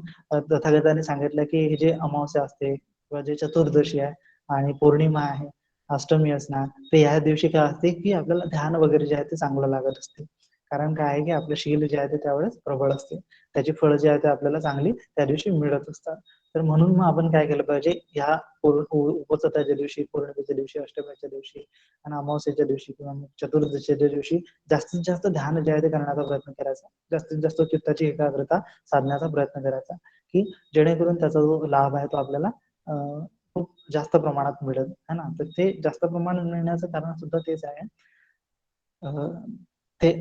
तथागतांनी सांगितलं की हे जे अमावस्या असते किंवा जे चतुर्दशी आहे आणि पौर्णिमा आहे, अष्टमी असणार, तर या दिवशी काय असते की आपल्याला ध्यान वगैरे जे आहे ते चांगलं लागत असते. कारण काय आहे की आपलं शील जे आहे ते त्यावेळेस प्रबळ असते, त्याची फळं जी आहे ते आपल्याला चांगली त्या दिवशी मिळत असतात. तर म्हणून मग आपण काय केलं पाहिजे, ह्या उपवासाच्या दिवशी, पौर्णिमेच्या दिवशी, अष्टमीच्या दिवशी आणि अमावस्येच्या दिवशी किंवा चतुर्दशीच्या दिवशी जास्तीत जास्त ध्यान जे आहे ते करण्याचा प्रयत्न करायचा, जास्तीत जास्त चित्ताची एकाग्रता साधण्याचा प्रयत्न करायचा, की जेणेकरून त्याचा जो लाभ आहे तो आपल्याला खूप जास्त प्रमाणात मिळेल, है ना. तर ते जास्त प्रमाणात मिळण्याचं कारण सुद्धा तेच आहे, ते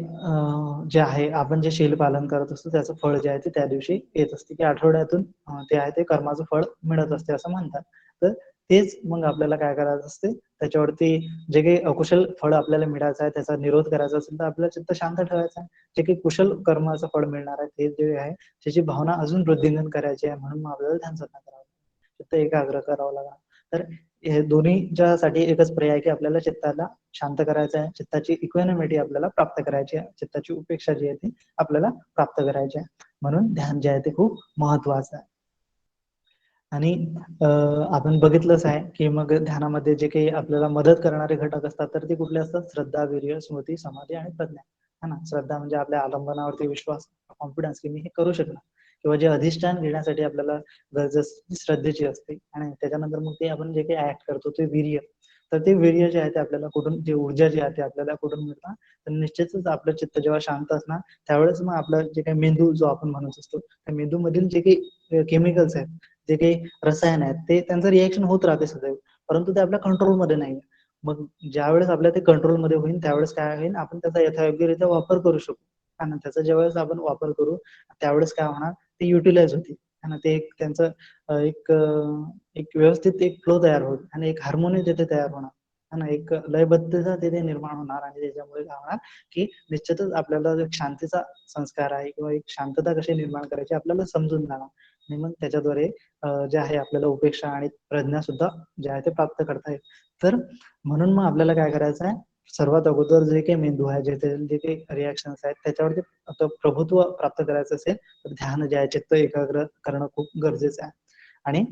जे आहे आपण जे शील पालन करत असतो त्याचं फळ जे आहे ते त्या दिवशी येत असते, की आठवड्यातून ते आहे ते कर्माचं फळ मिळत असते असं म्हणतात. तर तेच मग आपल्याला काय करायचं असते, त्याच्यावरती जे काही अकुशल फळ आपल्याला मिळायचं आहे त्याचा निरोध करायचा असेल तर आपलं चित्त शांत ठेवायचं आहे. जे काही कुशल कर्माचं फळ मिळणार आहे ते जे आहे त्याची भावना अजून वृद्धिंगत करायची आहे, म्हणून मग आपल्याला ध्यान साधना करावं, चित्त एकाग्र करावं लागणार. तर हे दोन्हीच्यासाठी एकच पर्याय की आपल्याला चित्ताला शांत करायचं आहे, चित्ताची इक्वॅनिमिटी आपल्याला प्राप्त करायची आहे, चित्ताची उपेक्षा जी आहे ती आपल्याला प्राप्त करायची आहे. म्हणून ध्यान जे आहे ते खूप महत्वाचं आहे. आणि आपण बघितलंच आहे की मग ध्यानामध्ये जे काही आपल्याला मदत करणारे घटक असतात तर ते कुठले असतात, श्रद्धा, वीर्य, स्मृती, समाधी आणि प्रज्ञा, है ना. श्रद्धा म्हणजे आपल्या आलंबनावरती विश्वास, कॉन्फिडन्स की मी हे करू शकणार, किंवा जे अधिष्ठान घेण्यासाठी आपल्याला गरज श्रद्धेची असते आणि त्याच्यानंतर मग ते आपण जे काही ऍक्ट करतो ते वीर्य. तर ते वीर्य जे आहे ते आपल्याला कुठून, जे ऊर्जा जी आहे ते आपल्याला कुठून मिळतात, तर निश्चितच आपलं चित्त जेव्हा शांत असणार त्यावेळेस मग आपलं जे काही मेंदू जो आपण म्हणत असतो त्या मेंदू मधील जे काही केमिकल्स आहेत, जे काही रसायन आहेत, ते त्यांचं रिएक्शन होत राहते सदैव, परंतु ते आपल्या कंट्रोलमध्ये नाही. मग ज्यावेळेस आपल्या ते कंट्रोलमध्ये होईल त्यावेळेस काय होईल, आपण त्याचा यथायोग्यरित्या वापर करू शकू आणि त्याचा ज्यावेळेस आपण वापर करू त्यावेळेस काय होणार, ते युटिलाइज होतील आणि ते एक त्यांचं एक व्यवस्थित एक फ्लो तयार होईल आणि एक हार्मोनी तिथे तयार होणार आणि एक लयबद्धता तिथे निर्माण होणार आणि त्याच्यामुळे काय होणार की निश्चितच आपल्याला एक शांतीचा संस्कार आहे किंवा एक शांतता कशी निर्माण करायची आपल्याला समजून जाणार आणि मग त्याच्याद्वारे जे आहे आपल्याला उपेक्षा आणि प्रज्ञा सुद्धा जे आहे ते प्राप्त करता येईल. तर म्हणून मग आपल्याला काय करायचं आहे, सर्वात अगोदर जे काही मेंदू आहे, जे काही रिॲक्शन्स आहेत त्याच्यावरती प्रभुत्व प्राप्त करायचं असेल तर ध्यान जे आहे चित्त एकाग्र करणं खूप गरजेचं आहे. आणि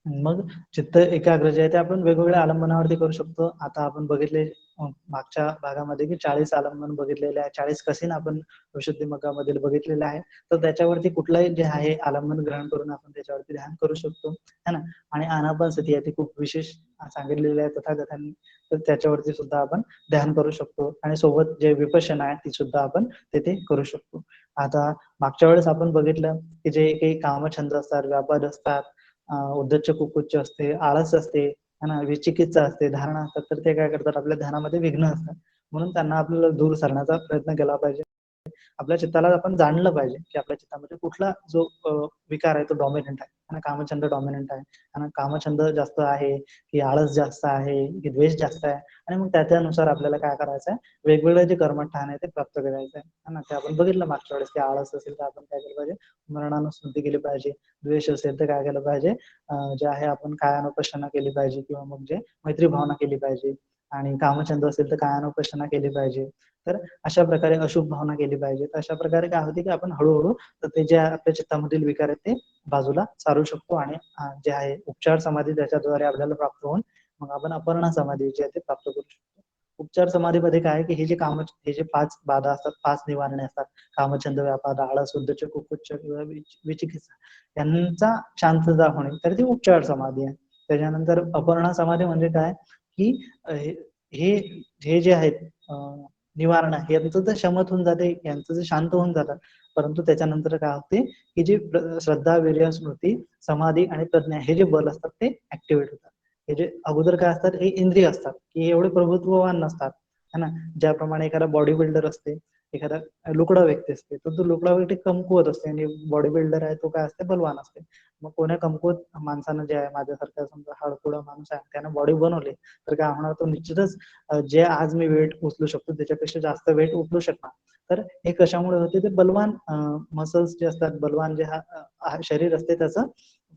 मग चित्त एकाग्र जे आहे ते आपण वेगवेगळ्या आलंबनावरती करू शकतो. आता आपण बघितले मागच्या भागामध्ये की 40 आलंबन बघितलेले आहे. 40 कसीन आपण विशुद्धी मग्गामधील बघितलेलं आहे. तर त्याच्यावरती कुठलंही जे आहे आलंबन ग्रहण करून आपण त्याच्यावरती ध्यान करू शकतो, है ना? आणि आनापानसती आहे ती खूप विशेष सांगितलेली आहे तथागतांनी. तर त्याच्यावरती सुद्धा आपण ध्यान करू शकतो आणि सोबत जे विपश्यना आहे ती सुद्धा आपण तिथे करू शकतो. आता मागच्या वेळेस आपण बघितलं की जे काही कामछंद असतात, व्यापाद असतात, उद्धच्च कुक्कुच्च असते, आळस असते, है ना, विचिकित्सा असते, धारणा असतात, तर ते काय करतात आपल्या ध्यानामध्ये विघ्न असतात. म्हणून त्यांना आपल्याला दूर सारण्याचा प्रयत्न केला पाहिजे. आपल्या चित्ताला आपण जाणलं पाहिजे की आपल्या चित्तामध्ये कुठला जो विकार आहे तो डॉमिनंट आहे आणि कामछंद डॉमिनंट आहे आणि कामछंद जास्त आहे की आळस जास्त आहे की द्वेष जास्त आहे आणि मग त्यानुसार आपल्याला काय करायचं आहे, वेगवेगळे जे कर्मठान आहे ते प्राप्त करायचं आहे ना. ते आपण बघितलं मागच्या वेळेस की आळस असेल तर आपण काय केलं पाहिजे, मरणानुस्मृती केली पाहिजे. द्वेष असेल तर काय केलं पाहिजे, जे आहे आपण कायानुपश्यना केली पाहिजे किंवा मग जे मैत्री भावना केली पाहिजे. आणि कामछंद असेल तर कायानुपश्यना केली पाहिजे. तर अशा प्रकारे अशुभ भावना केली पाहिजे. तर अशा प्रकारे काय होते की आपण हळूहळू ते जे आपल्या चित्तामधील विकार आहेत ते बाजूला सारू शकतो आणि जे आहे उपचार समाधी त्याच्याद्वारे आपल्याला प्राप्त होऊन मग आपण अपर्णा समाधी जे आहे ते प्राप्त करू शकतो. उपचार समाधीमध्ये काय आहे की हे जे 5 बाधा असतात, 5 निवारणे असतात, कामछंद, व्यापाद, आळस, उद्धच्च, कुक्कुच्च किंवा विचिकित्सा, यांचा शांतता होणे, तर ती उपचार समाधी आहे. त्याच्यानंतर अपर्णा समाधी म्हणजे काय की हे हे जे आहेत निवारण यांचं तर शमत होऊन जाते, यांचं जे शांत होऊन जातात. परंतु त्याच्यानंतर काय होते की जे श्रद्धा, वीर्य, स्मृती, समाधी आणि प्रज्ञा हे जे बल असतात ते ऍक्टिव्हेट होतात. हे जे अगोदर काय असतात, हे इंद्रिय असतात की एवढे प्रभुत्ववान नसतात, है ना. ज्याप्रमाणे एखादा बॉडी बिल्डर असते, एखादा लुकडा व्यक्ती असते, तर तो लुकडा व्यक्ती कमकुवत असते आणि बॉडी बिल्डर आहे तो काय असते, बलवान असते. मग कोण्या कमकुवत माणसानं जे आहे माझ्यासारखा समजा हाडकुळा माणूस आहे त्यानं बॉडी बनवली तर काय होणार, तो निश्चितच जे आज मी वेट उचलू शकतो त्याच्यापेक्षा जास्त वेट उचलू शकणार. तर हे कशामुळे होते, ते बलवान मसल्स जे असतात, बलवान जे शरीर असते त्याचं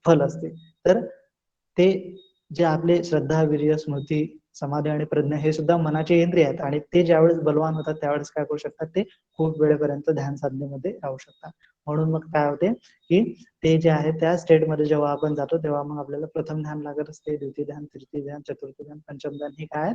फल असते. तर ते जे आपले श्रद्धा, वीर्य, स्मृती, समाधी आणि प्रज्ञा हे सुद्धा मनाचे इंद्रिय आहेत आणि ते ज्यावेळेस बलवान होतात त्यावेळेस काय करू शकतात, ते खूप वेळेपर्यंत ध्यान साधनेमध्ये राहू शकतात. म्हणून मग काय होते की ते जे आहे त्या स्टेटमध्ये जेव्हा आपण जातो तेव्हा मग आपल्याला प्रथम ध्यान लागत असते, द्वितीय ध्यान, तृतीय ध्यान, चतुर्थ ध्यान, पंचम ध्यान, हे काय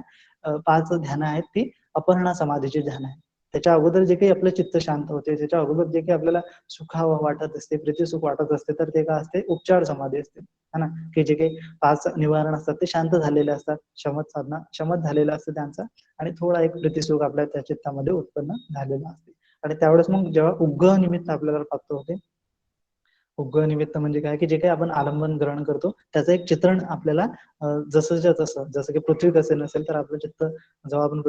5 ध्यान आहेत ती अपर्णा समाधीचे ध्यान आहे. त्याच्या अगोदर जे काही आपलं चित्त शांत होते, त्याच्या अगोदर जे काही आपल्याला सुखावं वाटत असते, प्रीतिसुख वाटत असते, तर ते काय असते, उपचार समाधी असते, है ना. की जे काही 5 निवारण असतात ते शांत झालेले असतात, शमत झालेला असतं त्यांचा आणि थोडा एक प्रीतिसुख आपल्या त्या चित्तामध्ये उत्पन्न झालेला असते. आणि त्यावेळेस मग जेव्हा उग्गह निमित्त आपल्याला प्राप्त होते, उग्गह निमित्त म्हणजे काय की जे काही आपण आलंबन ग्रहण करतो त्याचं एक चित्रण आपल्याला जसंच्या तसं, जसं की पृथ्वी कसे नसेल तर आपलं चित्त जेव्हा आपण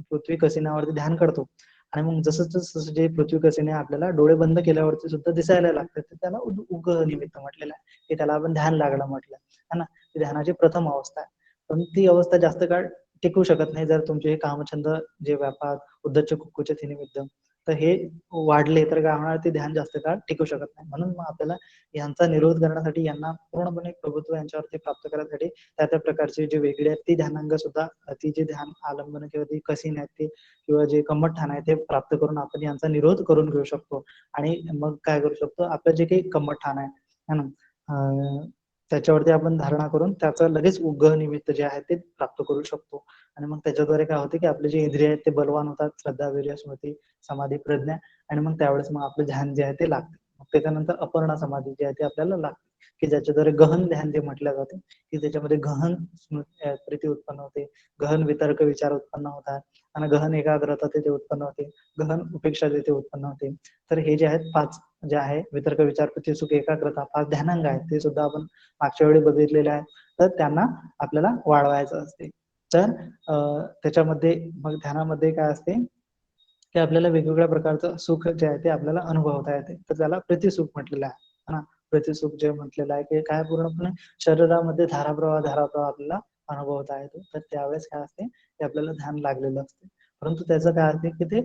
पृथ्वी कसिनावरती ध्यान करतो आणि मग जसं जे पृथ्वी कसिने आपल्याला डोळे बंद केल्यावरती सुद्धा दिसायला लागतात, तर त्याला उग्गह निमित्त म्हटलेलं आहे, की त्याला आपण ध्यान लागलं म्हटलं, है ना. ती ध्यानाची प्रथम अवस्था आहे. पण ती अवस्था जास्त काळ टिकू शकत नाही जर तुमचे हे कामछंद, जे व्यापार, उद्धच्च, कुक्कुच्च निमित्त तर हे वाढले तर काय होणार, ते ध्यान जास्त काळ टिकू शकत नाही. म्हणून मग आपल्याला यांचा निरोध करण्यासाठी, यांना पूर्णपणे प्रभुत्व यांच्यावरती प्राप्त करण्यासाठी त्या प्रकारचे जे वेगळे आहेत ती ध्यानांग सुद्धा, ती जे ध्यान आलंबन किंवा ती कसीन आहेत ते किंवा जे कम्मठ आहे ते प्राप्त करून आपण यांचा निरोध करून घेऊ शकतो. आणि मग काय करू शकतो, आपलं जे काही कम्मठ आहे ना, त्याच्यावरती आपण धारणा करून त्याचं लगेच उग्गह निमित्त जे आहे ते प्राप्त करू शकतो. आणि मग त्याच्याद्वारे काय होते की आपले जे इंद्रिय आहेत ते बलवान होतात, श्रद्धा, वीर्य, स्मृती, समाधी, प्रज्ञा, आणि मग त्यावेळेस मग आपलं ध्यान जे आहे ते लागते. मग त्याच्यानंतर अपर्णा समाधी जी आहे ते आपल्याला लागते, की ज्याच्याद्वारे गहन ध्यान जे म्हटलं जाते, की त्याच्यामध्ये गहन प्रीती उत्पन्न होते, गहन वितर्क विचार उत्पन्न होतात आणि गहन एकाग्रता तिथे उत्पन्न होते, गहन उपेक्षा तिथे उत्पन्न होते. तर हे जे आहेत 5 जे आहे वितर्क विचार प्रीती सुख एकाग्रता 5 ध्यानांग आहेत ते सुद्धा आपण मागच्या वेळी बघितलेले आहे. तर त्यांना आपल्याला वाढवायचं असते. तर त्याच्यामध्ये मग ध्यानामध्ये काय असते की आपल्याला वेगवेगळ्या प्रकारचं सुख जे आहे ते आपल्याला अनुभवता येते, तर त्याला प्रीतिसुख म्हटलेलं आहे ना. प्रीतिसुख जे म्हटलेलं आहे की काय पूर्णपणे शरीरामध्ये धाराप्रवाह आपल्याला अनुभवता येतो. तर त्यावेळेस काय असते, ते आपल्याला ध्यान लागलेलं असते. परंतु त्याचं काय असते की ते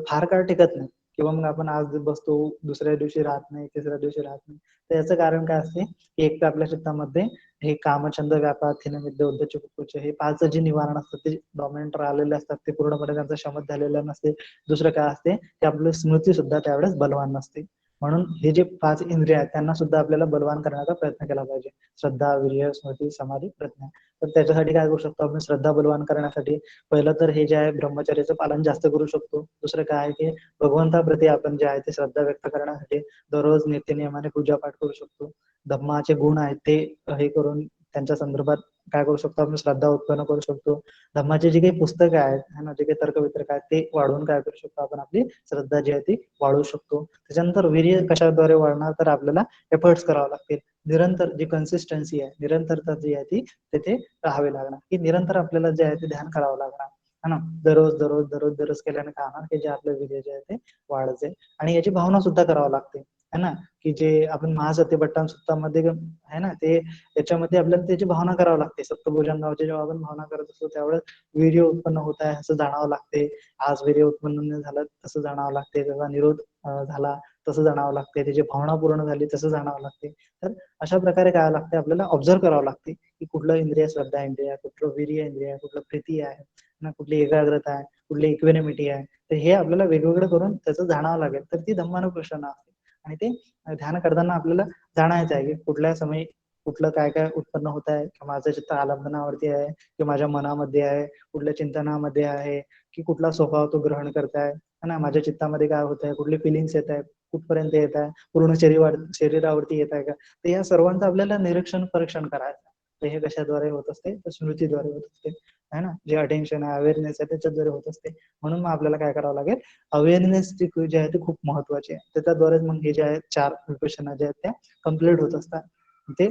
फार काळ टिकत नाही किंवा मग आपण आज बसतो, दुसऱ्या दिवशी राहत नाही, तिसऱ्या दिवशी राहत नाही. तर याचं कारण काय असते की एक तर आपल्या चित्तामध्ये हे कामछंद, व्यापार, थिनमिद्द, उद्धच्च, कुक्कुच्च हे 5 जी निवारण असतात ते डॉमिनंट राहिलेले असतात, ते पूर्णपणे त्यांचा शमत झालेला नसते. दुसरं काय असते की आपली स्मृती सुद्धा त्यावेळेस बलवान नसते. म्हणून हे जे 5 इंद्रिय आहेत त्यांना सुद्धा आपल्याला बलवान करण्याचा प्रयत्न केला पाहिजे. श्रद्धा, वीर्य, स्मृती, समाधी, प्रज्ञा. तर त्याच्यासाठी काय करू शकतो आपण? श्रद्धा बलवान करण्यासाठी पहिलं तर हे जे आहे ब्रह्मचर्याचं पालन जास्त करू शकतो. दुसरं काय आहे की भगवंताप्रती आपण जे आहे ते श्रद्धा व्यक्त करण्यासाठी दररोज नित्यनियमाने पूजापाठ करू शकतो. धम्माचे गुण आहेत ते हे करून त्यांच्या संदर्भात काय करू शकतो आपण? श्रद्धा उत्पन्न करू शकतो. धम्माची जी काही पुस्तकं आहेत, है ना, जे काही तर्कवितर्क आहेत ते वाढवून काय करू शकतो आपण? आपली श्रद्धा जी आहे ती वाढवू शकतो. त्याच्यानंतर वीर्य कशाद्वारे वाढणार? तर आपल्याला एफर्ट्स करावे लागतील. निरंतर जी कन्सिस्टन्सी आहे, निरंतरता जी आहे ती तिथे राहावी लागणार, की निरंतर आपल्याला जे आहे ते ध्यान करावं लागणार, है ना. दररोज दररोज दररोज दररोज केल्याने काय होणार की जे आपलं वीर्य जे आहे ते वाढत जाईल. आणि याची भावना सुद्धा करावी लागते, है ना, की जे आपण महासतीपट्टण सुत्तामध्ये आहे ना, ते त्याच्यामध्ये आपल्याला त्याची भावना करावी लागते. सप्तभुजन नावाची जेव्हा आपण भावना करत असतो त्यावेळेस वीर्य उत्पन्न होत आहे असं जाणावं लागते. आज वीर्य उत्पन्न नाही झालं तसं जाणावं लागते. त्याचा निरोध झाला तसं जाणावं लागते. त्याची भावना पूर्ण झाली तसं जाणावं लागते. तर अशा प्रकारे काय लागते? आपल्याला ऑब्झर्व करावं लागते की कुठलं इंद्रिय श्रद्धा इंद्रिय आहे, कुठलं वीर्य इंद्रिय आहे, कुठलं प्रीती आहे ना, कुठली एकाग्रता आहे, कुठली इक्वेनिमिटी आहे. तर हे आपल्याला वेगवेगळं करून त्याचं जाणावं लागेल. तर ती धम्मानुपश्यना असते. आणि ते ध्यान करताना आपल्याला जाणायचं आहे की कुठल्या समयी कुठलं काय काय उत्पन्न होत आहे, की माझं चित्त आलंबनावरती आहे, की माझ्या मनामध्ये आहे, कुठल्या चिंतनामध्ये आहे, की कुठला स्वभाव तो ग्रहण करताय, है ना, माझ्या चित्तामध्ये काय होत आहे, कुठले फिलिंग्स येत आहेत, कुठपर्यंत येत आहे, पूर्ण शरीरावरती येत आहे का. तर या सर्वांचं आपल्याला निरीक्षण परीक्षण करायचं. तर हे कशाद्वारे होत असते? तर स्मृतीद्वारे होत असते, है ना. जे अटेन्शन आहे, अवेअरनेस आहे, त्याच्याद्वारे होत असते. म्हणून मग आपल्याला काय करावं लागेल? अवेअरनेस जी आहे ती खूप महत्वाची आहे. त्याच्याद्वारेच मग हे जे आहे 4 विपश्यना ज्या आहेत त्या कम्प्लीट होत असतात. ते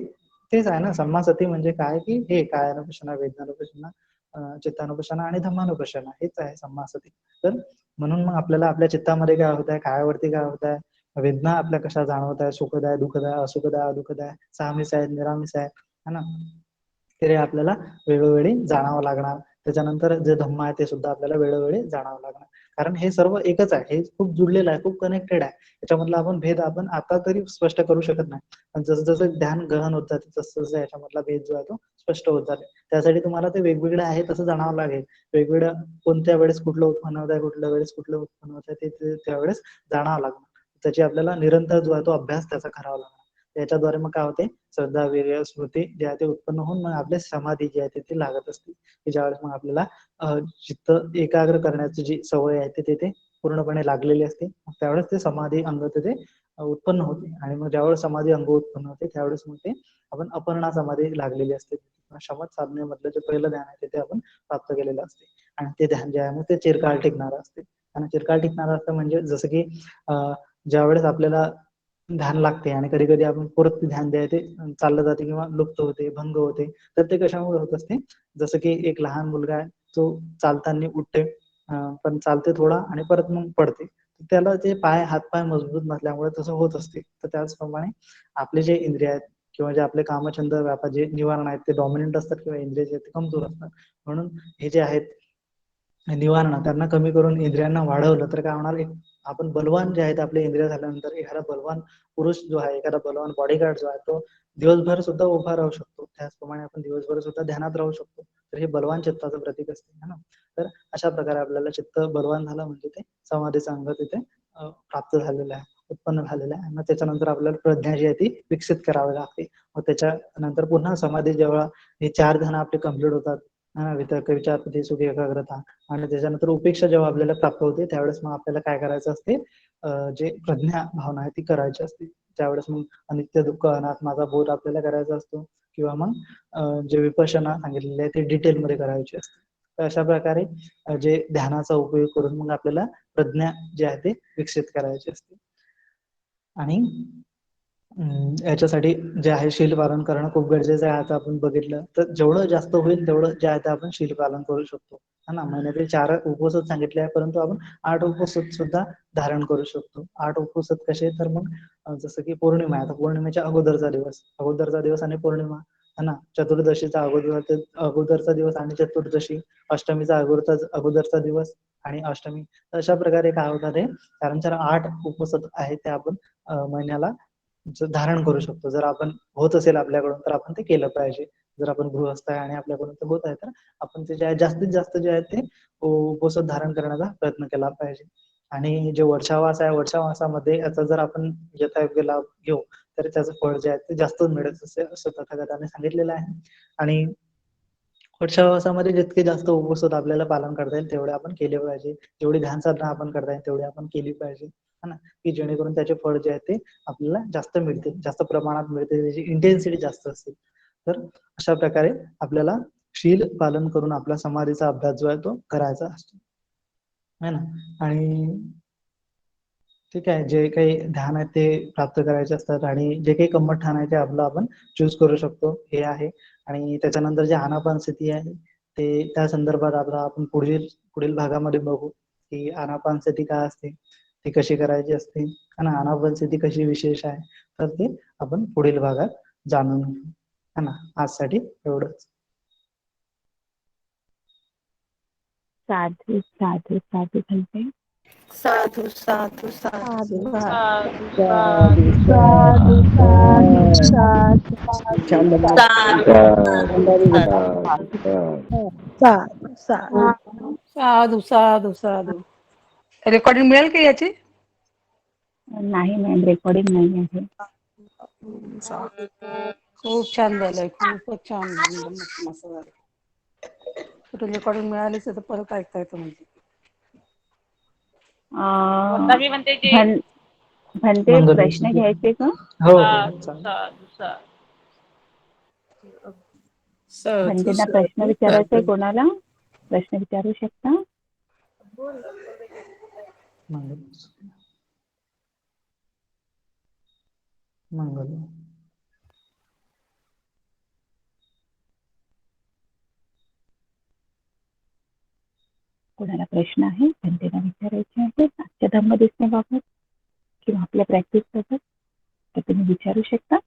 तेच आहे ना सम्मासती म्हणजे काय? की हे कायानुपश्यना, वेदनानुपश्यना, चित्तानुपश्यना आणि धम्मानुपश्यना हेच आहे सम्मासती. तर म्हणून मग आपल्याला आपल्या चित्तामध्ये काय होत आहे, कायावरती काय होत आहे, वेदना आपल्या कशा जाणवत आहे, सुखदाय, दुःखदाय, असुखदाय, अदुःखदाय, साहमीस आहेत, निरामिस आहे, है ना. ते आपल्याला वेळोवेळी जाणावं लागणार. त्याच्यानंतर जे धम्म आहे ते सुद्धा आपल्याला वेळोवेळी जाणावं लागणार. कारण हे सर्व एकच आहे. हे खूप जुळलेलं आहे, खूप कनेक्टेड आहे. याच्यामधला आपण भेद आपण आता तरी स्पष्ट करू शकत नाही. पण जसं जसं ध्यान गहन होत जाते तसं तसं याच्यामधला भेद जो आहे तो स्पष्ट होत जाते. त्यासाठी तुम्हाला ते वेगवेगळे आहे तसं जाणावं लागेल. वेगवेगळ्या कोणत्या वेळेस कुठलं उत्पन्न होत आहे, कुठल्या वेळेस कुठलं उत्पन्न होत आहे ते त्यावेळेस जाणावं लागणार. त्याची आपल्याला निरंतर जो आहे तो अभ्यास त्याचा करावा लागणार. त्याच्याद्वारे मग काय होते? श्रद्धा, वीर्य, स्मृती जे आहे ते उत्पन्न होऊन मग आपल्या समाधी जी आहे ती लागत असते, की ज्यावेळेस मग आपल्याला चित्त एकाग्र करण्याची जी सवय आहे ती तिथे पूर्णपणे लागलेली असते. त्यावेळेस ते समाधी अंग तिथे उत्पन्न होते. आणि मग ज्यावेळेस समाधी अंग उत्पन्न होते त्यावेळेस मग ते आपण अपर्णा समाधी लागलेली असते. शमत साधनेमधलं जे पहिलं ध्यान आहे ते आपण प्राप्त केलेलं असते. आणि ते ध्यान जे आहे मग ते चिरकाळ टिकणारं असते. आणि चिरकाळ टिकणारं असतं म्हणजे जसं की ज्यावेळेस आपल्याला ध्यान लागते आणि कधी कधी आपण परत ध्यान द्यायचे चाललं जाते किंवा लुप्त होते, भंग होते. तर ते कशामुळे होत असते? जसं की एक लहान मुलगा आहे, तो चालताना उठते, पण चालते थोडा आणि परत मग पडते. त्याला ते हातपाय मजबूत नसल्यामुळे तसं होत असते. तर त्याचप्रमाणे आपले जे इंद्रिय आहेत किंवा जे आपले कामछंद व्यापार जे निवारण आहेत ते डॉमिनंट असतात किंवा इंद्रिय जे ते कमजोर असतात. म्हणून हे जे आहेत निवारणा त्यांना कमी करून इंद्रियांना वाढवलं तर काय होणार? एक आपण बलवान जे आहेत आपले इंद्रिय झाल्यानंतर एखादा बलवान पुरुष जो आहे, एखादा बलवान बॉडीगार्ड जो आहे तो दिवसभर सुद्धा उभा राहू शकतो. त्याचप्रमाणे आपण दिवसभर सुद्धा ध्यानात राहू शकतो. तर हे बलवान चित्ताचं प्रतीक असते, है ना. तर अशा प्रकारे आपल्याला चित्त बलवान झालं म्हणजे ते समाधीचा अंग तिथे प्राप्त झालेला आहे, उत्पन्न झालेला आहे. मग त्याच्यानंतर आपल्याला प्रज्ञा जी आहे ती विकसित करावी लागते. मग त्याच्यानंतर पुन्हा समाधी जेव्हा हे 4 ध्यान आपले कम्प्लीट होतात, वितर्क, विचार, बुद्धी, सुखी, एकाग्रता, आणि त्याच्यानंतर उपेक्षा जेव्हा आपल्याला प्राप्त होते त्यावेळेस मग आपल्याला काय करायचं असते? जे प्रज्ञा भावना आहे ती करायची असते. त्यावेळेस मग अनित्य, दुःख, अनात्माचा बोध आपल्याला करायचा असतो. किंवा मग जे विपश्यना सांगितलेले आहे ते डिटेलमध्ये करायची असते. तर अशा प्रकारे जे ध्यानाचा उपयोग करून मग आपल्याला प्रज्ञा जे आहे ते विकसित करायची असते. आणि याच्यासाठी जे आहे शील पालन करणं खूप गरजेचं आहे. आता आपण बघितलं तर जेवढं जास्त होईल तेवढं जे आहे ते आपण शील पालन करू शकतो, है ना. महिन्यातील 4 उपवासच सांगितले आहे, परंतु आपण 8 उपवास सुद्धा धारण करू शकतो. 8 उपवास कसे? तर मग जसं की पौर्णिमा आहे, आता पौर्णिमेच्या अगोदरचा दिवस आणि पौर्णिमा, है ना. चतुर्दशीचा अगोदरचा दिवस आणि चतुर्दशी, अष्टमीचा अगोदरचा दिवस आणि अष्टमी. अशा प्रकारे काय होतात ते 4 उपवास आहेत ते आपण महिन्याला धारण करू शकतो. जर आपण होत असेल आपल्याकडून तर आपण ते केलं पाहिजे. जर आपण गृहस्थ आहे आणि आपल्याकडून ते होत आहे तर आपण ते जे आहे जास्तीत जास्त जे आहे ते उपवास धारण करण्याचा प्रयत्न केला पाहिजे. आणि जे वर्षावास आहे, वर्षावासामध्ये याचा जर आपण यथायोग्य लाभ घेऊ, तर त्याचं फळ जे आहे ते जास्त मिळत असते, असं तथागताने सांगितलेलं आहे. आणि वर्षावासामध्ये जितके जास्त उपवास आपल्याला पालन करता येईल तेवढे आपण केले पाहिजे. जेवढी ध्यानसाधना आपण करता येईल तेवढी आपण केली पाहिजे, है ना? की जेणेकरून त्याचे फळ जे आहे ते आपल्याला जास्त मिळतील, जास्त प्रमाणात मिळतील, त्याची इंटेन्सिटी जास्त असेल. तर अशा प्रकारे आपल्याला शील पालन करून आपला समाधीचा अभ्यास जो आहे तो करायचा असतो, है ना? आणि ठीक आहे, जे काही ध्यान आहे ते प्राप्त करायचे असतात आणि जे काही कम्मठ-ठाण आहे ते आपलं आपण चूज करू शकतो, हे आहे. आणि त्याच्यानंतर जे आनापानसती आहे, ते त्या संदर्भात आपण पुढील पुढील भागामध्ये बघू, की आनापानसती काय असते, ती कशी करायची असते आणि आनापानसती कशी विशेष आहे, तर ते आपण पुढील भागात जाणून घेऊ, है ना? आजसाठी एवढंच.
साधू साधू साधू म्हणते.
साधू साधू साधू
साधू
साधू
साधू
साधू
साधू साधू
छान
साधू साधू
साधू साधू साधू. रेकॉर्डिंग मिळेल का याची?
नाही मॅम, रेकॉर्डिंग नाही आहे.
खूप छान झालंय, खूपच छान एकदम मस्त झालं. कुठे रेकॉर्डिंग मिळालीच तर परत ऐकता येतं म्हणजे.
म्हणते प्रश्न घ्यायचे का?
हो हो, चालेल.
म्हणतेना प्रश्न विचारायचा आहे कोणाला? प्रश्न विचारू शकता.
मंगल.
कोणाला प्रश्न आहे म्हणतेना विचारायचे आहे आजच्या धम्मदेशनाबाबत किंवा आपल्या प्रॅक्टिस बाबत, तर तुम्ही विचारू शकता.